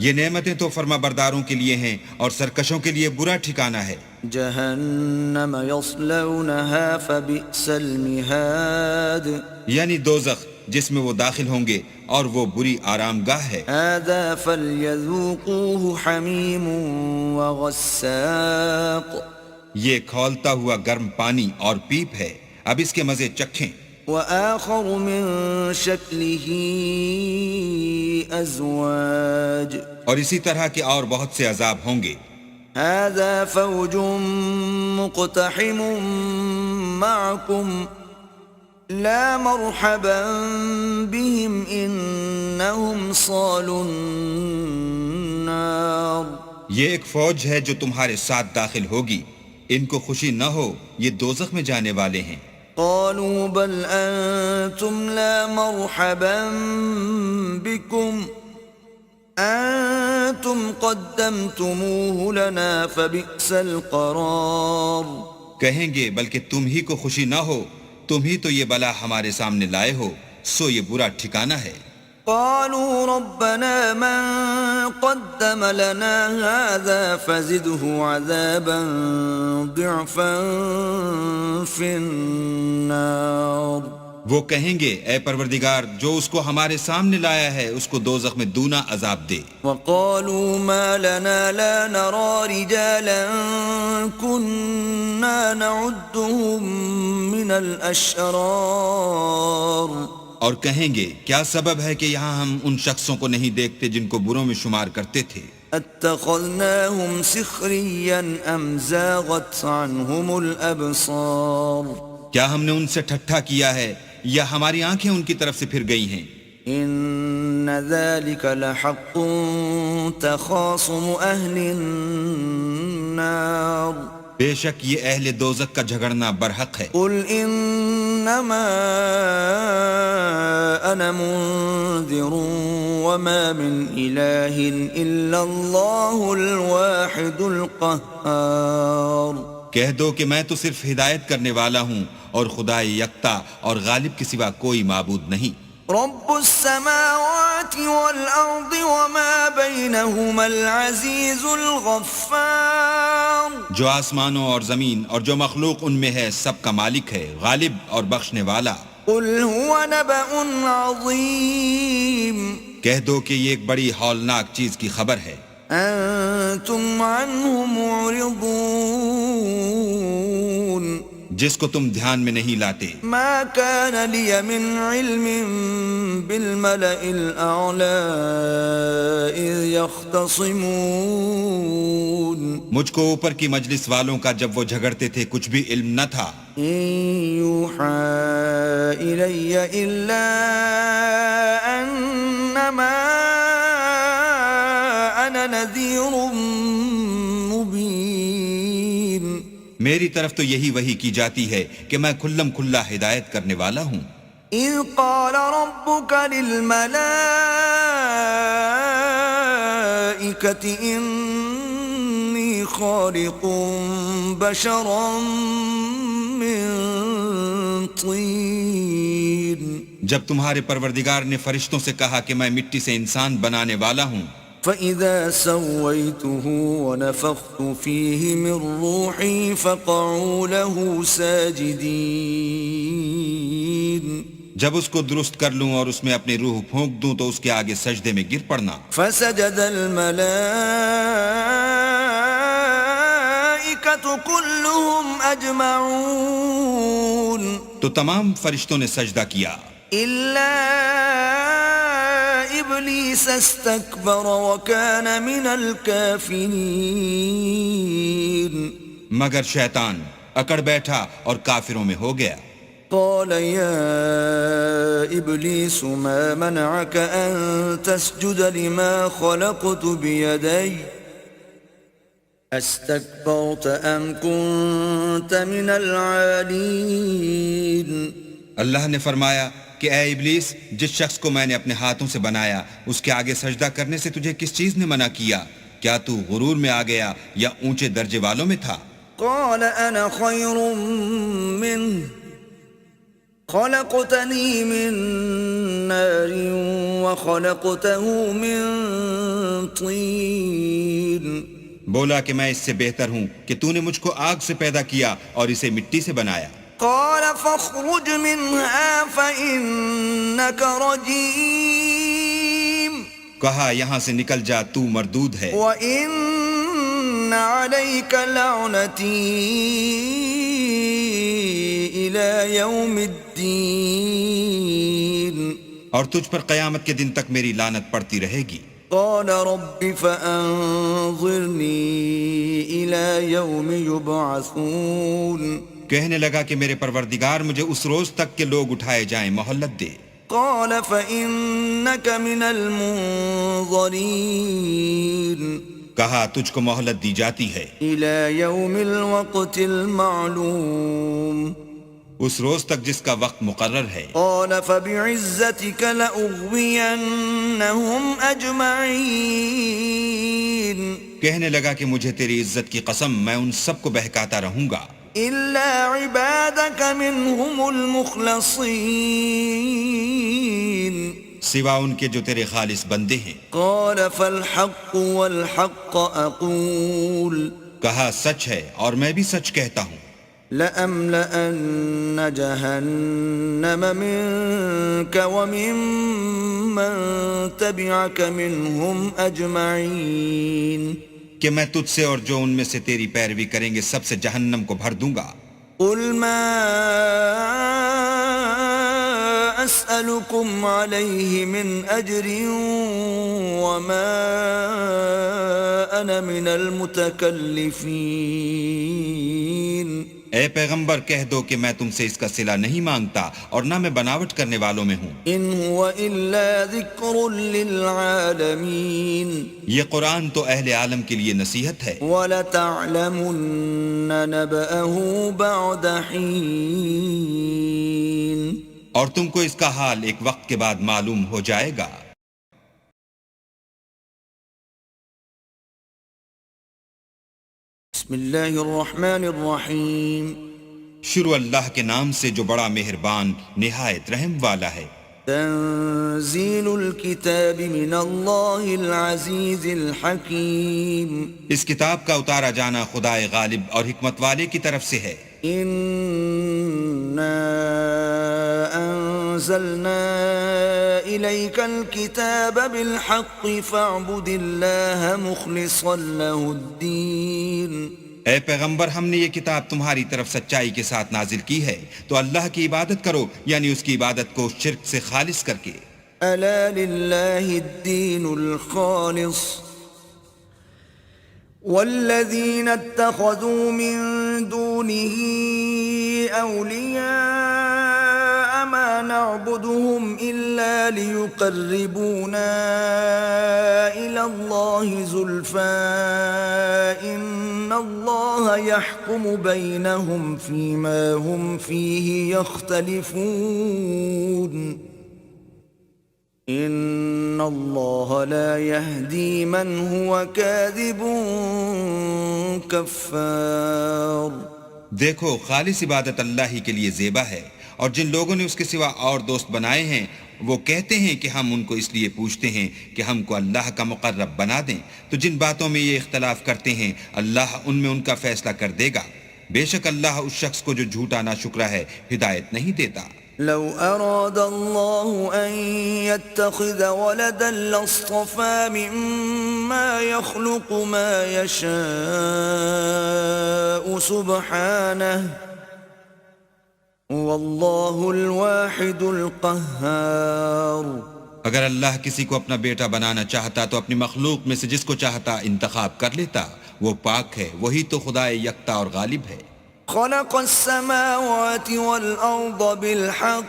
یہ نعمتیں تو فرما برداروں کے لیے ہیں اور سرکشوں کے لیے برا ٹھکانہ ہے. جہنم یصلونها فبئس المہاد یعنی دوزخ جس میں وہ داخل ہوں گے اور وہ بری آرام گاہ ہے. هذا فليذوقوه حمیم وغساق یہ کھولتا ہوا گرم پانی اور پیپ ہے، اب اس کے مزے چکھیں. وآخر من شکلہ ازواج اور اسی طرح کے اور بہت سے عذاب ہوں گے. هذا فوج مقتحم معكم لا مرحبا بهم انهم صالوا النار یہ ایک فوج ہے جو تمہارے ساتھ داخل ہوگی، ان کو خوشی نہ ہو، یہ دوزخ میں جانے والے ہیں. قالوا بل انتم لا مرحبا بكم انتم قدمتموه لنا فبئس القرار کہیں گے بلکہ تم ہی کو خوشی نہ ہو، تم ہی تو یہ بلا ہمارے سامنے لائے ہو، سو یہ برا ٹھکانہ ہے. قالوا ربنا من قدم لنا هذا فزده عذابا ضعفا في النار وہ کہیں گے اے پروردگار جو اس کو ہمارے سامنے لایا ہے اس کو دوزخ میں دونا عذاب دے. وقالوا ما لنا لا نرى رجالا كنا نعدهم من الاشرار اور کہیں گے کیا سبب ہے کہ یہاں ہم ان شخصوں کو نہیں دیکھتے جن کو بروں میں شمار کرتے تھے. اتخذناهم سخريا ام زاغت عنهم الابصار کیا ہم نے ان سے ٹھٹھا کیا ہے یا ہماری آنکھیں ان کی طرف سے پھر گئی ہیں. ان ذلك لحق تخاصم اهل النار بے شک یہ اہل دوزخ کا جھگڑنا برحق ہے. قل انما انا منذر وما من اله الا الله الواحد القهار کہہ دو کہ میں تو صرف ہدایت کرنے والا ہوں اور خدا یکتا اور غالب کے سوا کوئی معبود نہیں. رب السماوات والارض وما بينهما العزيز الغفار جو آسمانوں اور زمین اور جو مخلوق ان میں ہے سب کا مالک ہے، غالب اور بخشنے والا. قل هو نبأ عظيم کہہ دو کہ یہ ایک بڑی ہولناک چیز کی خبر ہے. انتم عنه معرضون جس کو تم دھیان میں نہیں لاتے. ما كان لي من علم بالملأ الأعلى إذ يختصمون مجھ کو اوپر کی مجلس والوں کا جب وہ جھگڑتے تھے کچھ بھی علم نہ تھا. إن يوحى إلي إلا أنما أنا نذير مبين میری طرف تو یہی وحی کی جاتی ہے کہ میں کھلم کھلا ہدایت کرنے والا ہوں. إذ قال ربك للملائكة إني خالق بشرا من طين جب تمہارے پروردگار نے فرشتوں سے کہا کہ میں مٹی سے انسان بنانے والا ہوں، فَإِذَا سَوَّيْتُهُ وَنَفَخْتُ فِيهِ مِنْ رُوحِي فَقَعُوا لَهُ سَاجِدِينَ جب اس کو درست کر لوں اور اس میں اپنی روح پھونک دوں تو اس کے آگے سجدے میں گر پڑنا. فَسَجَدَ الْمَلَائِكَةُ كُلُّهُمْ أَجْمَعُونَ تو تمام فرشتوں نے سجدہ کیا إِلَّا إِبْلِيسَ اسْتَكْبَرَ وَكَانَ مِنَ الْكَافِرِينَ مگر شیطان اکڑ بیٹھا اور کافروں میں ہو گیا۔ قال يا إبليس ما منعك أن تسجد لما خلقت بيدي استكبرت أم كنت من العالين؟ اللہ نے فرمایا کہ اے ابلیس، جس شخص کو میں نے اپنے ہاتھوں سے بنایا اس کے آگے سجدہ کرنے سے تجھے کس چیز نے منع کیا؟ کیا تو غرور میں آ گیا یا اونچے درجے والوں میں تھا؟ قال أنا خير منه خلقتني من نار وخلقته من طين۔ بولا کہ میں اس سے بہتر ہوں کہ تو نے مجھ کو آگ سے پیدا کیا اور اسے مٹی سے بنایا۔ قال فاخرج منها فإنك رجيم، کہا یہاں سے نکل جا، تو مردود ہے، وإن عليك لعنتي إلى يوم الدين، اور تجھ پر قیامت کے دن تک میری لعنت پڑتی رہے گی۔ قال رب فأنظرني إلى يوم يبعثون، کہنے لگا کہ میرے پروردگار مجھے اس روز تک کہ لوگ اٹھائے جائیں مہلت دے۔ قال فإنك من المنظرين، کہا تجھ کو مہلت دی جاتی ہے إلى يوم الوقت المعلوم، اس روز تک جس کا وقت مقرر ہے۔ قال فبعزتك لأغوينهم أجمعين، کہنے لگا کہ مجھے تیری عزت کی قسم میں ان سب کو بہکاتا رہوں گا إلا عبادك منهم المخلصين، سوا ان کے جو تیرے خالص بندے ہیں۔ قال فالحق والحق أقول کہا سچ ہے اور میں بھی سچ کہتا ہوں، لأملأن جهنم منك وممن تبعك منهم أجمعين، کہ میں تجھ سے اور جو ان میں سے تیری پیروی کریں گے سب سے جہنم کو بھر دوں گا۔ قل ما أسألكم عليه من أجر وما أنا من المتكلفين، اے پیغمبر کہہ دو کہ میں تم سے اس کا صلہ نہیں مانگتا اور نہ میں بناوٹ کرنے والوں میں ہوں۔ إن هو إلا ذكر للعالمين، یہ قرآن تو اہل عالم کے لیے نصیحت ہے۔ وَلَتَعْلَمُنَّ نَبَأَهُ بَعْدَ حِينٍ، اور تم کو اس کا حال ایک وقت کے بعد معلوم ہو جائے گا۔ بسم اللہ الرحمن الرحیم، شروع اللہ کے نام سے جو بڑا مہربان نہایت رحم والا ہے۔ تنزیل الکتاب من اللہ العزیز الحکیم، اس کتاب کا اتارا جانا خدائے غالب اور حکمت والے کی طرف سے ہے۔ انا انزلنا الیک الکتاب بالحق فاعبد اللہ مخلصا له الدین، اے پیغمبر ہم نے یہ کتاب تمہاری طرف سچائی کے ساتھ نازل کی ہے تو اللہ کی عبادت کرو، یعنی اس کی عبادت کو شرک سے خالص کر کے۔ الا للہ الدین الخالص والذین اتخذوا من دونه اولیاء ما نعبدهم الا ليقربونا الى الله زلفى ان الله يحكم بينهم فيما هم فيه يختلفون ان اللہ لا يهدي من هو كاذب کفار۔ دیکھو خالص عبادت اللہ ہی کے لیے زیبا ہے، اور جن لوگوں نے اس کے سوا اور دوست بنائے ہیں وہ کہتے ہیں کہ ہم ان کو اس لیے پوچھتے ہیں کہ ہم کو اللہ کا مقرب بنا دیں، تو جن باتوں میں یہ اختلاف کرتے ہیں اللہ ان میں ان کا فیصلہ کر دے گا۔ بے شک اللہ اس شخص کو جو جھوٹا ناشکرا ہے ہدایت نہیں دیتا۔ لو اراد اللہ ان يتخذ ولدا لاصطفى مما يخلق ما يشاء سبحانه واللہ الواحد القہار۔ اگر اللہ کسی کو اپنا بیٹا بنانا چاہتا تو اپنی مخلوق میں سے جس کو چاہتا انتخاب کر لیتا، وہ پاک ہے، وہی تو خدا یکتا اور غالب ہے۔ خلق السماوات والأرض بالحق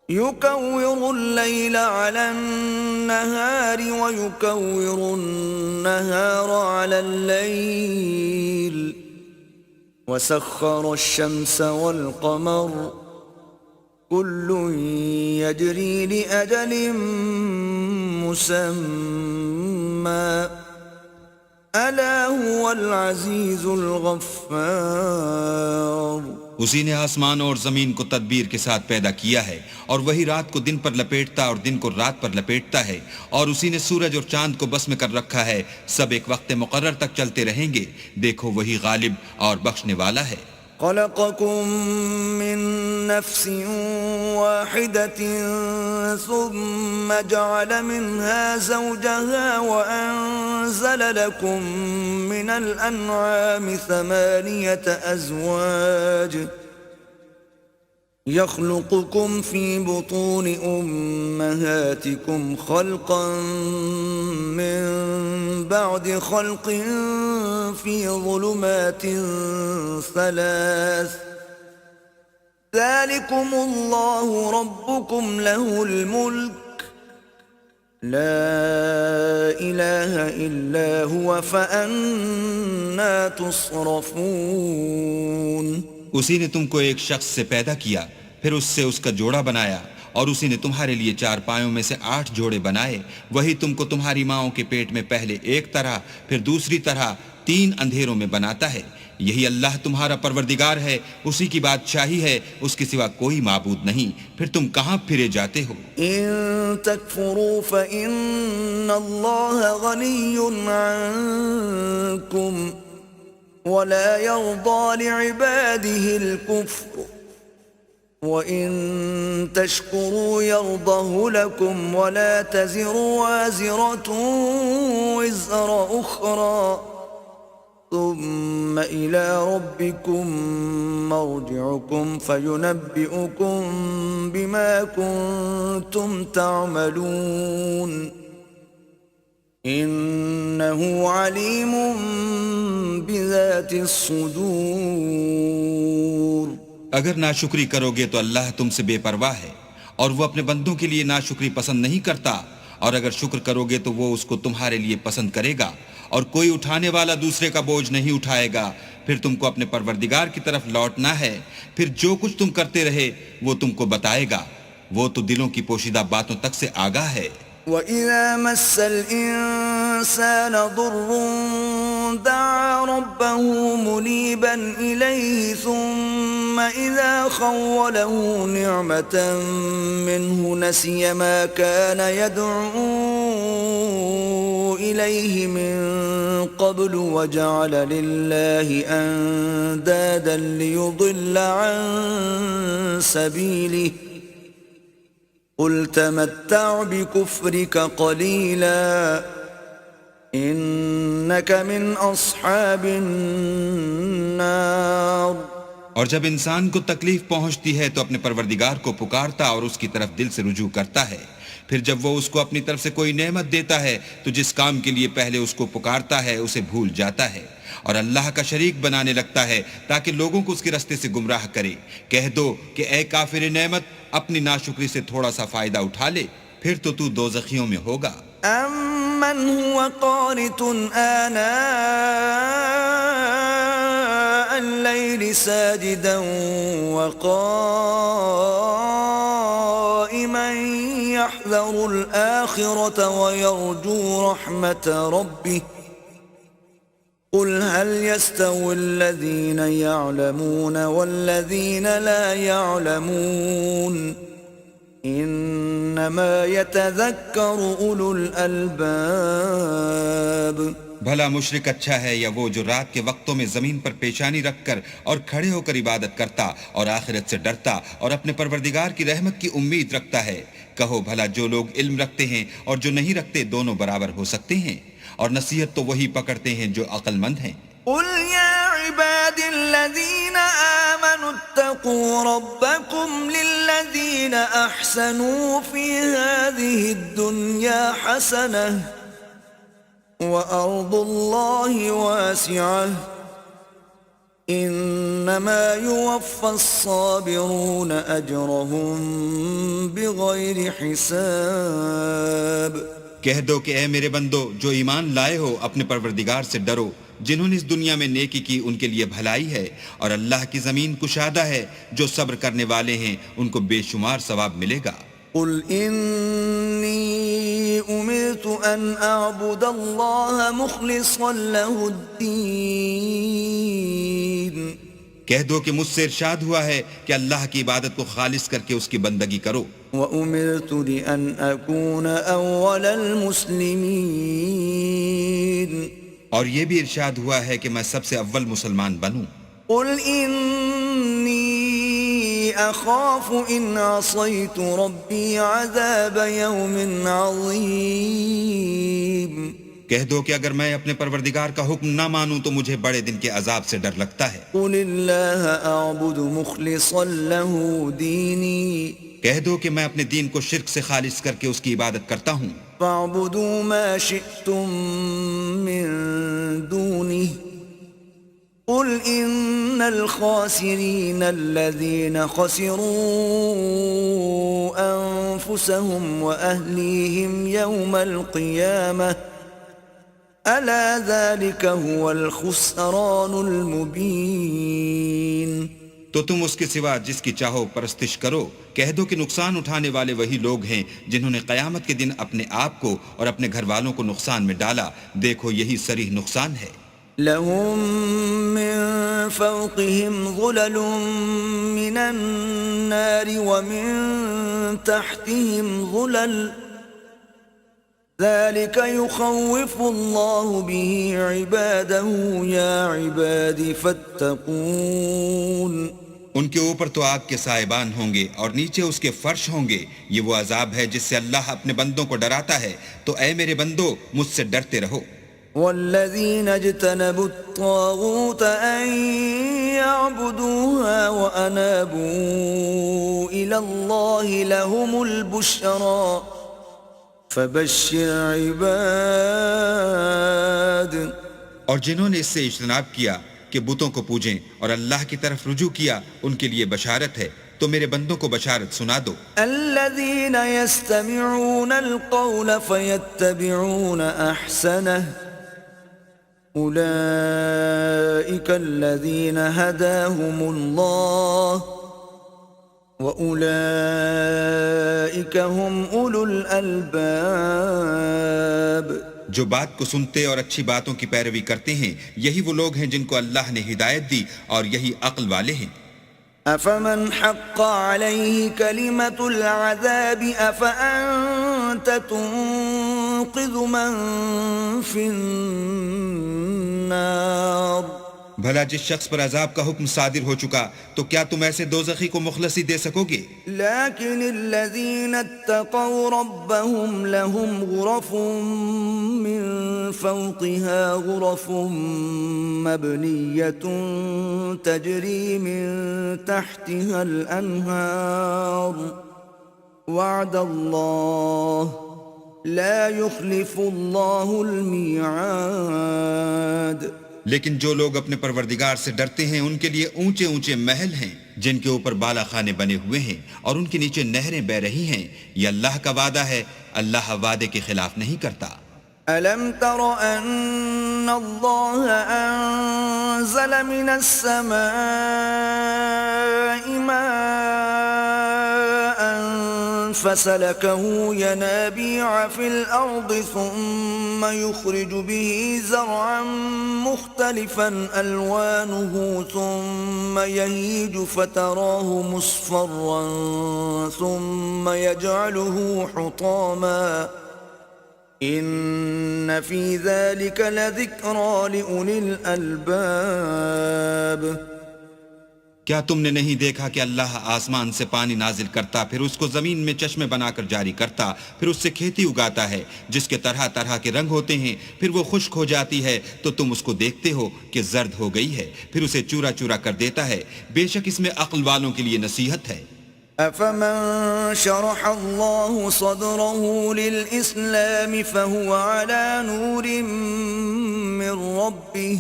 يكور الليل على النهار ويكور النهار على الليل وسخر الشمس والقمر كل يجري لأجل مسمى ألا هو العزيز الغفار. اسی نے آسمان اور زمین کو تدبیر کے ساتھ پیدا کیا ہے اور وہی رات کو دن پر لپیٹتا اور دن کو رات پر لپیٹتا ہے اور اسی نے سورج اور چاند کو بس میں کر رکھا ہے. سب ایک وقت مقرر تک چلتے رہیں گے. دیکھو وہی غالب اور بخشنے والا ہے. خلقكم من نفس واحدة ثم جعل منها زوجها وأنزل لكم من الأنعام 8 أزواج يخلقكم في بطون أمهاتكم خلقا من بعد خلق في ظلمات 3 ذلكم الله ربكم له الملك لا إله إلا هو فأنا تصرفون. اسی نے تم کو ایک شخص سے پیدا کیا، پھر اس سے اس کا جوڑا بنایا، اور اسی نے تمہارے لیے 4 پایوں میں سے 8 جوڑے بنائے. وہی تم کو تمہاری ماؤں کے پیٹ میں پہلے ایک طرح پھر دوسری طرح 3 اندھیروں میں بناتا ہے. یہی اللہ تمہارا پروردگار ہے، اسی کی بادشاہی ہے، اس کے سوا کوئی معبود نہیں. پھر تم کہاں پھرے جاتے ہو؟ ان تکفروا فإن اللہ غنی عنکم ولا يرضى لعباده الكفر وإن تشكروا يرضه لكم ولا تزر وازرة وزر أخرى ثم إلى ربكم مرجعكم فينبئكم بما كنتم تعملون إنه عليم بذات الصدور. اگر ناشکری کرو گے تو اللہ تم سے بے پرواہ ہے اور وہ اپنے بندوں کے لیے ناشکری پسند نہیں کرتا، اور اگر شکر کرو گے تو وہ اس کو تمہارے لیے پسند کرے گا، اور کوئی اٹھانے والا دوسرے کا بوجھ نہیں اٹھائے گا. پھر تم کو اپنے پروردگار کی طرف لوٹنا ہے، پھر جو کچھ تم کرتے رہے وہ تم کو بتائے گا. وہ تو دلوں کی پوشیدہ باتوں تک سے آگاہ ہے. وَإِذَا مَسَّ الْإِنسَانَ ضُرٌّ دَعَا رَبَّهُ مُنِيبًا إِلَيْهِ ثُمَّ إِذَا خَوَّلَهُ نِعْمَةً مِّنْهُ نَسِيَ مَا كَانَ يَدْعُو إِلَيْهِ مِن قَبْلُ وَجَعَلَ لِلَّهِ أَندَادًا لِّيُضِلَّ عَن سَبِيلِهِ قل تمتع بكفرك قليلا إنك من أصحاب النار. اور جب انسان کو تکلیف پہنچتی ہے تو اپنے پروردگار کو پکارتا اور اس کی طرف دل سے رجوع کرتا ہے. پھر جب وہ اس کو اپنی طرف سے کوئی نعمت دیتا ہے تو جس کام کے لیے پہلے اس کو پکارتا ہے اسے بھول جاتا ہے اور اللہ کا شریک بنانے لگتا ہے تاکہ لوگوں کو اس کے رستے سے گمراہ کرے. کہہ دو کہ اے کافر نعمت، اپنی ناشکری سے تھوڑا سا فائدہ اٹھا لے، پھر تو دوزخیوں میں ہوگا. أَمَّنْ هُوَ قَانِتٌ آنَاءَ اللَّيْلِ سَاجِدًا وَقَائِمًا يَحْذَرُ الْآخِرَةَ وَيَرْجُو رَحْمَةَ رَبِّهِ قُلْ هَلْ يَسْتَوِي الَّذِينَ يَعْلَمُونَ وَالَّذِينَ لَا يَعْلَمُونَ إِنَّمَا يَتَذَكَّرُ أُولُو الْأَلْبَابِ. بھلا مشرک اچھا ہے یا وہ جو رات کے وقتوں میں زمین پر پیشانی رکھ کر اور کھڑے ہو کر عبادت کرتا اور آخرت سے ڈرتا اور اپنے پروردگار کی رحمت کی امید رکھتا ہے؟ کہو بھلا جو لوگ علم رکھتے ہیں اور جو نہیں رکھتے دونوں برابر ہو سکتے ہیں؟ اور نصیحت تو وہی پکڑتے ہیں جو عقل مند ہیں. قل يا عباد الذين آمنوا اتقوا ربكم للذين أحسنوا في هذه الدنيا حسنة وأرض الله واسعة إنما يوفى الصابرون أجرهم بغير حساب کہہ دو کہ اے میرے بندو جو ایمان لائے ہو اپنے پروردگار سے ڈرو جنہوں نے اس دنیا میں نیکی کی ان کے لیے بھلائی ہے اور اللہ کی زمین کشادہ ہے جو صبر کرنے والے ہیں ان کو بے شمار ثواب ملے گا قل إني أمرت أن أعبد الله مخلصا له الدين کہہ دو کہ مجھ سے ارشاد ہوا ہے کہ اللہ کی عبادت کو خالص کر کے اس کی بندگی کرو وأمرت لأن أكون أول المسلمين اور یہ بھی ارشاد ہوا ہے کہ میں سب سے اول مسلمان بنوں قل إني أخاف إن عصيت ربي عذاب يوم عظيم کہہ دو کہ اگر میں اپنے پروردگار کا حکم نہ مانوں تو مجھے بڑے دن کے عذاب سے ڈر لگتا ہے قل الله أعبد مخلصا له ديني کہہ دو کہ میں اپنے دین کو شرک سے خالص کر کے اس کی عبادت کرتا ہوں فاعبدوا ما شئتم من دونه قل إن الخاسرين الذين خسروا أنفسهم وأهليهم يوم القيامة ألا ذلك هو الخسران المبين تو تم اس کے سوا جس کی چاہو پرستش کرو کہہ دو کہ نقصان اٹھانے والے وہی لوگ ہیں جنہوں نے قیامت کے دن اپنے آپ کو اور اپنے گھر والوں کو نقصان میں ڈالا دیکھو یہی صریح نقصان ہے لهم من فوقهم ظلل من النار ومن تحتهم ظلل ذلك يخوف الله به عباده يا عباد فاتقون ان کے اوپر تو آگ کے سائبان ہوں گے اور نیچے اس کے فرش ہوں گے یہ وہ عذاب ہے جس سے اللہ اپنے بندوں کو ڈراتا ہے تو اے میرے بندو مجھ سے ڈرتے رہو والذين اجتنبوا الطاغوت أن يعبدوها وأنابوا إلى الله لهم البشرى فبشر عباد اور جنہوں نے اس سے اجتناب کیا کہ بتوں کو پوجیں اور اللہ کی طرف رجوع کیا ان کے لیے بشارت ہے تو میرے بندوں کو بشارت سنا دو الذين يستمعون القول فيتبعون أحسنه أولئك الذين هداهم الله وأولئك هم أولو الألباب جو بات کو سنتے اور اچھی باتوں کی پیروی کرتے ہیں یہی وہ لوگ ہیں جن کو اللہ نے ہدایت دی اور یہی عقل والے ہیں أفمن حق عليه كلمة العذاب أفأنت تنقذ من في النار بھلا جس شخص پر عذاب کا حکم صادر ہو چکا تو کیا تم ایسے دوزخی کو مخلصی دے سکو گے لكن الذين اتقوا ربهم لهم غرف من فوقها غرف مبنية تجري من تحتها الأنهار وعد الله لا يخلف الله الميعاد لیکن جو لوگ اپنے پروردگار سے ڈرتے ہیں ان کے لیے اونچے اونچے محل ہیں جن کے اوپر بالا خانے بنے ہوئے ہیں اور ان کے نیچے نہریں بہ رہی ہیں یہ اللہ کا وعدہ ہے اللہ وعدے کے خلاف نہیں کرتا أَلَمْ تَرَ أَنَّ اللَّهَ أَنزَلَ مِنَ السَّمَاءِ مَاءً فَسَلَكَهُ يَنَابِيعَ فِي الْأَرْضِ ثُمَّ يُخْرِجُ بِهِ زَرْعًا مُخْتَلِفًا أَلْوَانُهُ ثُمَّ يَهِيجُ فَتَرَاهُ مُصْفَرًّا ثُمَّ يَجْعَلُهُ حُطَامًا إن في ذلك لذكرى لأولي الألباب کیا تم نے نہیں دیکھا کہ اللہ آسمان سے پانی نازل کرتا پھر اس کو زمین میں چشمے بنا کر جاری کرتا پھر اس سے کھیتی اگاتا ہے جس کے طرح طرح کے رنگ ہوتے ہیں پھر وہ خشک ہو جاتی ہے تو تم اس کو دیکھتے ہو کہ زرد ہو گئی ہے پھر اسے چورا چورا کر دیتا ہے بے شک اس میں عقل والوں کے لیے نصیحت ہے أفمن شرح الله صدره للإسلام فهو على نور من ربه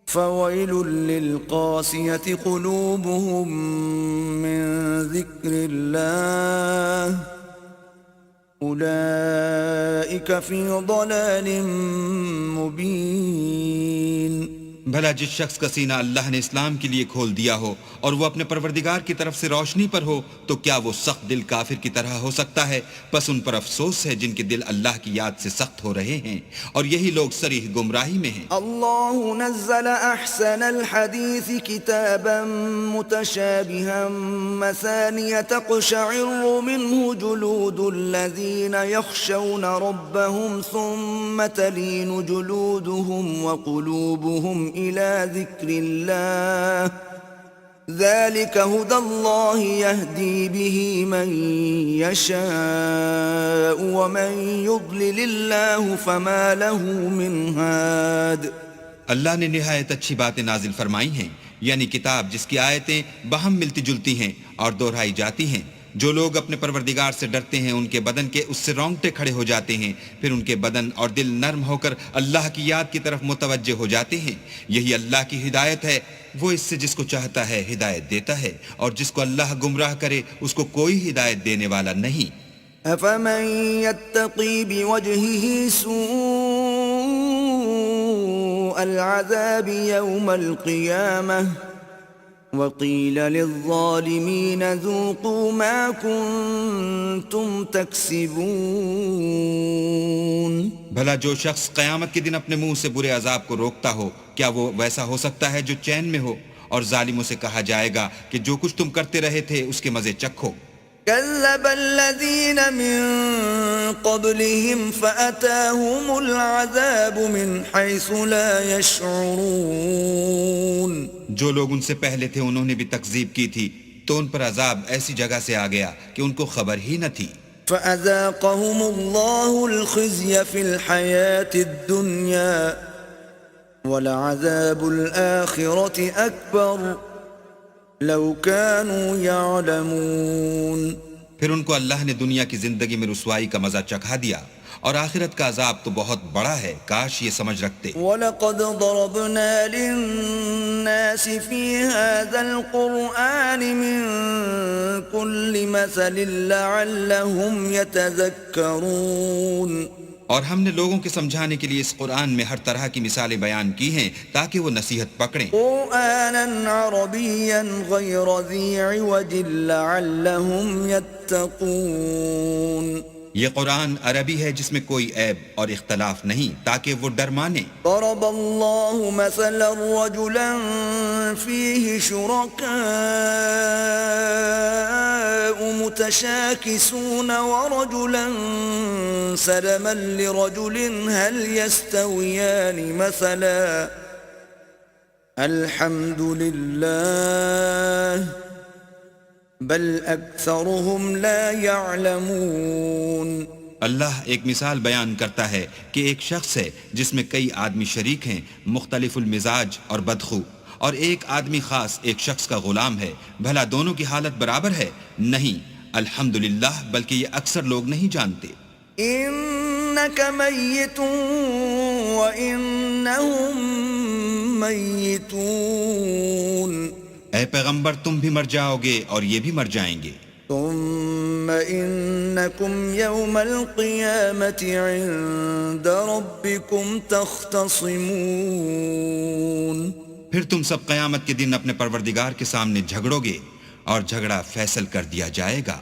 فويل للقاسية قلوبهم من ذكر الله أولئك في ضلال مبين. بھلا جس شخص کا سینہ اللہ نے اسلام کے لیے کھول دیا ہو اور وہ اپنے پروردگار کی طرف سے روشنی پر ہو تو کیا وہ سخت دل کافر کی طرح ہو سکتا ہے؟ پس ان پر افسوس ہے جن کے دل اللہ کی یاد سے سخت ہو رہے ہیں اور یہی لوگ صریح گمراہی میں ہیں. اللہ نزل احسن الحدیث کتابا متشابها مثانیہ تقشعر منه جلود الذین یخشون ربهم ثم تلین جلودهم وقلوبهم إلى ذكر الله ذلك هدى الله يهدي به من يشاء ومن يضلل الله فما له من هاد. اللہ نے نہایت اچھی باتیں نازل فرمائی ہیں، یعنی کتاب جس کی آیتیں باہم ملتی جلتی ہیں اور دہرائی جاتی ہیں. جو لوگ اپنے پروردگار سے ڈرتے ہیں ان کے بدن کے اس سے رونگٹے کھڑے ہو جاتے ہیں، پھر ان کے بدن اور دل نرم ہو کر اللہ کی یاد کی طرف متوجہ ہو جاتے ہیں. یہی اللہ کی ہدایت ہے، وہ اس سے جس کو چاہتا ہے ہدایت دیتا ہے، اور جس کو اللہ گمراہ کرے اس کو کوئی ہدایت دینے والا نہیں. أفمن يتقي بوجهه سوء العذاب يوم القيامة وقيل للظالمين ذوقوا ما كنتم تكسبون. بھلا جو شخص قیامت کے دن اپنے منہ سے برے عذاب کو روکتا ہو، کیا وہ ویسا ہو سکتا ہے جو چین میں ہو؟ اور ظالموں سے کہا جائے گا کہ جو کچھ تم کرتے رہے تھے اس کے مزے چکھو. كذب الذين من قبلهم فأتاهم العذاب من حيث لا يشعرون. جو لوگ ان سے پہلے تھے انہوں نے بھی تکذیب کی تھی تو ان پر عذاب ایسی جگہ سے آ گیا کہ ان کو خبر ہی نہ تھی. فأذاقهم الله الخزي في الحياة الدنيا ولعذاب الآخرة أكبر لو كانوا يعلمون. پھر ان کو اللہ نے دنیا کی زندگی میں رسوائی کا مزہ چکھا دیا اور آخرت کا عذاب تو بہت بڑا ہے، کاش یہ سمجھ رکھتے. وَلَقَدْ ضَرَبْنَا لِلنَّاسِ فِي هَذَا الْقُرْآنِ مِنْ كُلِّ مَثَلٍ لَعَلَّهُمْ يَتَذَكَّرُونَ. اور ہم نے لوگوں کے سمجھانے کے لیے اس قرآن میں ہر طرح کی مثالیں بیان کی ہیں تاکہ وہ نصیحت پکڑیں. قرآناً عربیاً غیر ذی عوج لعلہم یتقون. یہ قرآن عربی ہے جس میں کوئی عیب اور اختلاف نہیں تاکہ وہ ڈر مانے. ضرب اللہ مثلا رجلا فیہ شرکاء متشاکسون ورجلا سلما لرجل هل يستويان مثلا الحمد للہ بل اکثرهم لا يعلمون. اللہ ایک مثال بیان کرتا ہے کہ ایک شخص ہے جس میں کئی آدمی شریک ہیں، مختلف المزاج اور بدخو، اور ایک آدمی خاص ایک شخص کا غلام ہے. بھلا دونوں کی حالت برابر ہے؟ نہیں، الحمدللہ، بلکہ یہ اکثر لوگ نہیں جانتے. انک میت وانہم میتون. اے پیغمبر تم بھی مر جاؤ گے اور یہ بھی مر جائیں گے. ثم انکم یوم القیامت عند ربکم تختصمون. پھر تم سب قیامت کے دن اپنے پروردگار کے سامنے جھگڑو گے اور جھگڑا فیصل کر دیا جائے گا.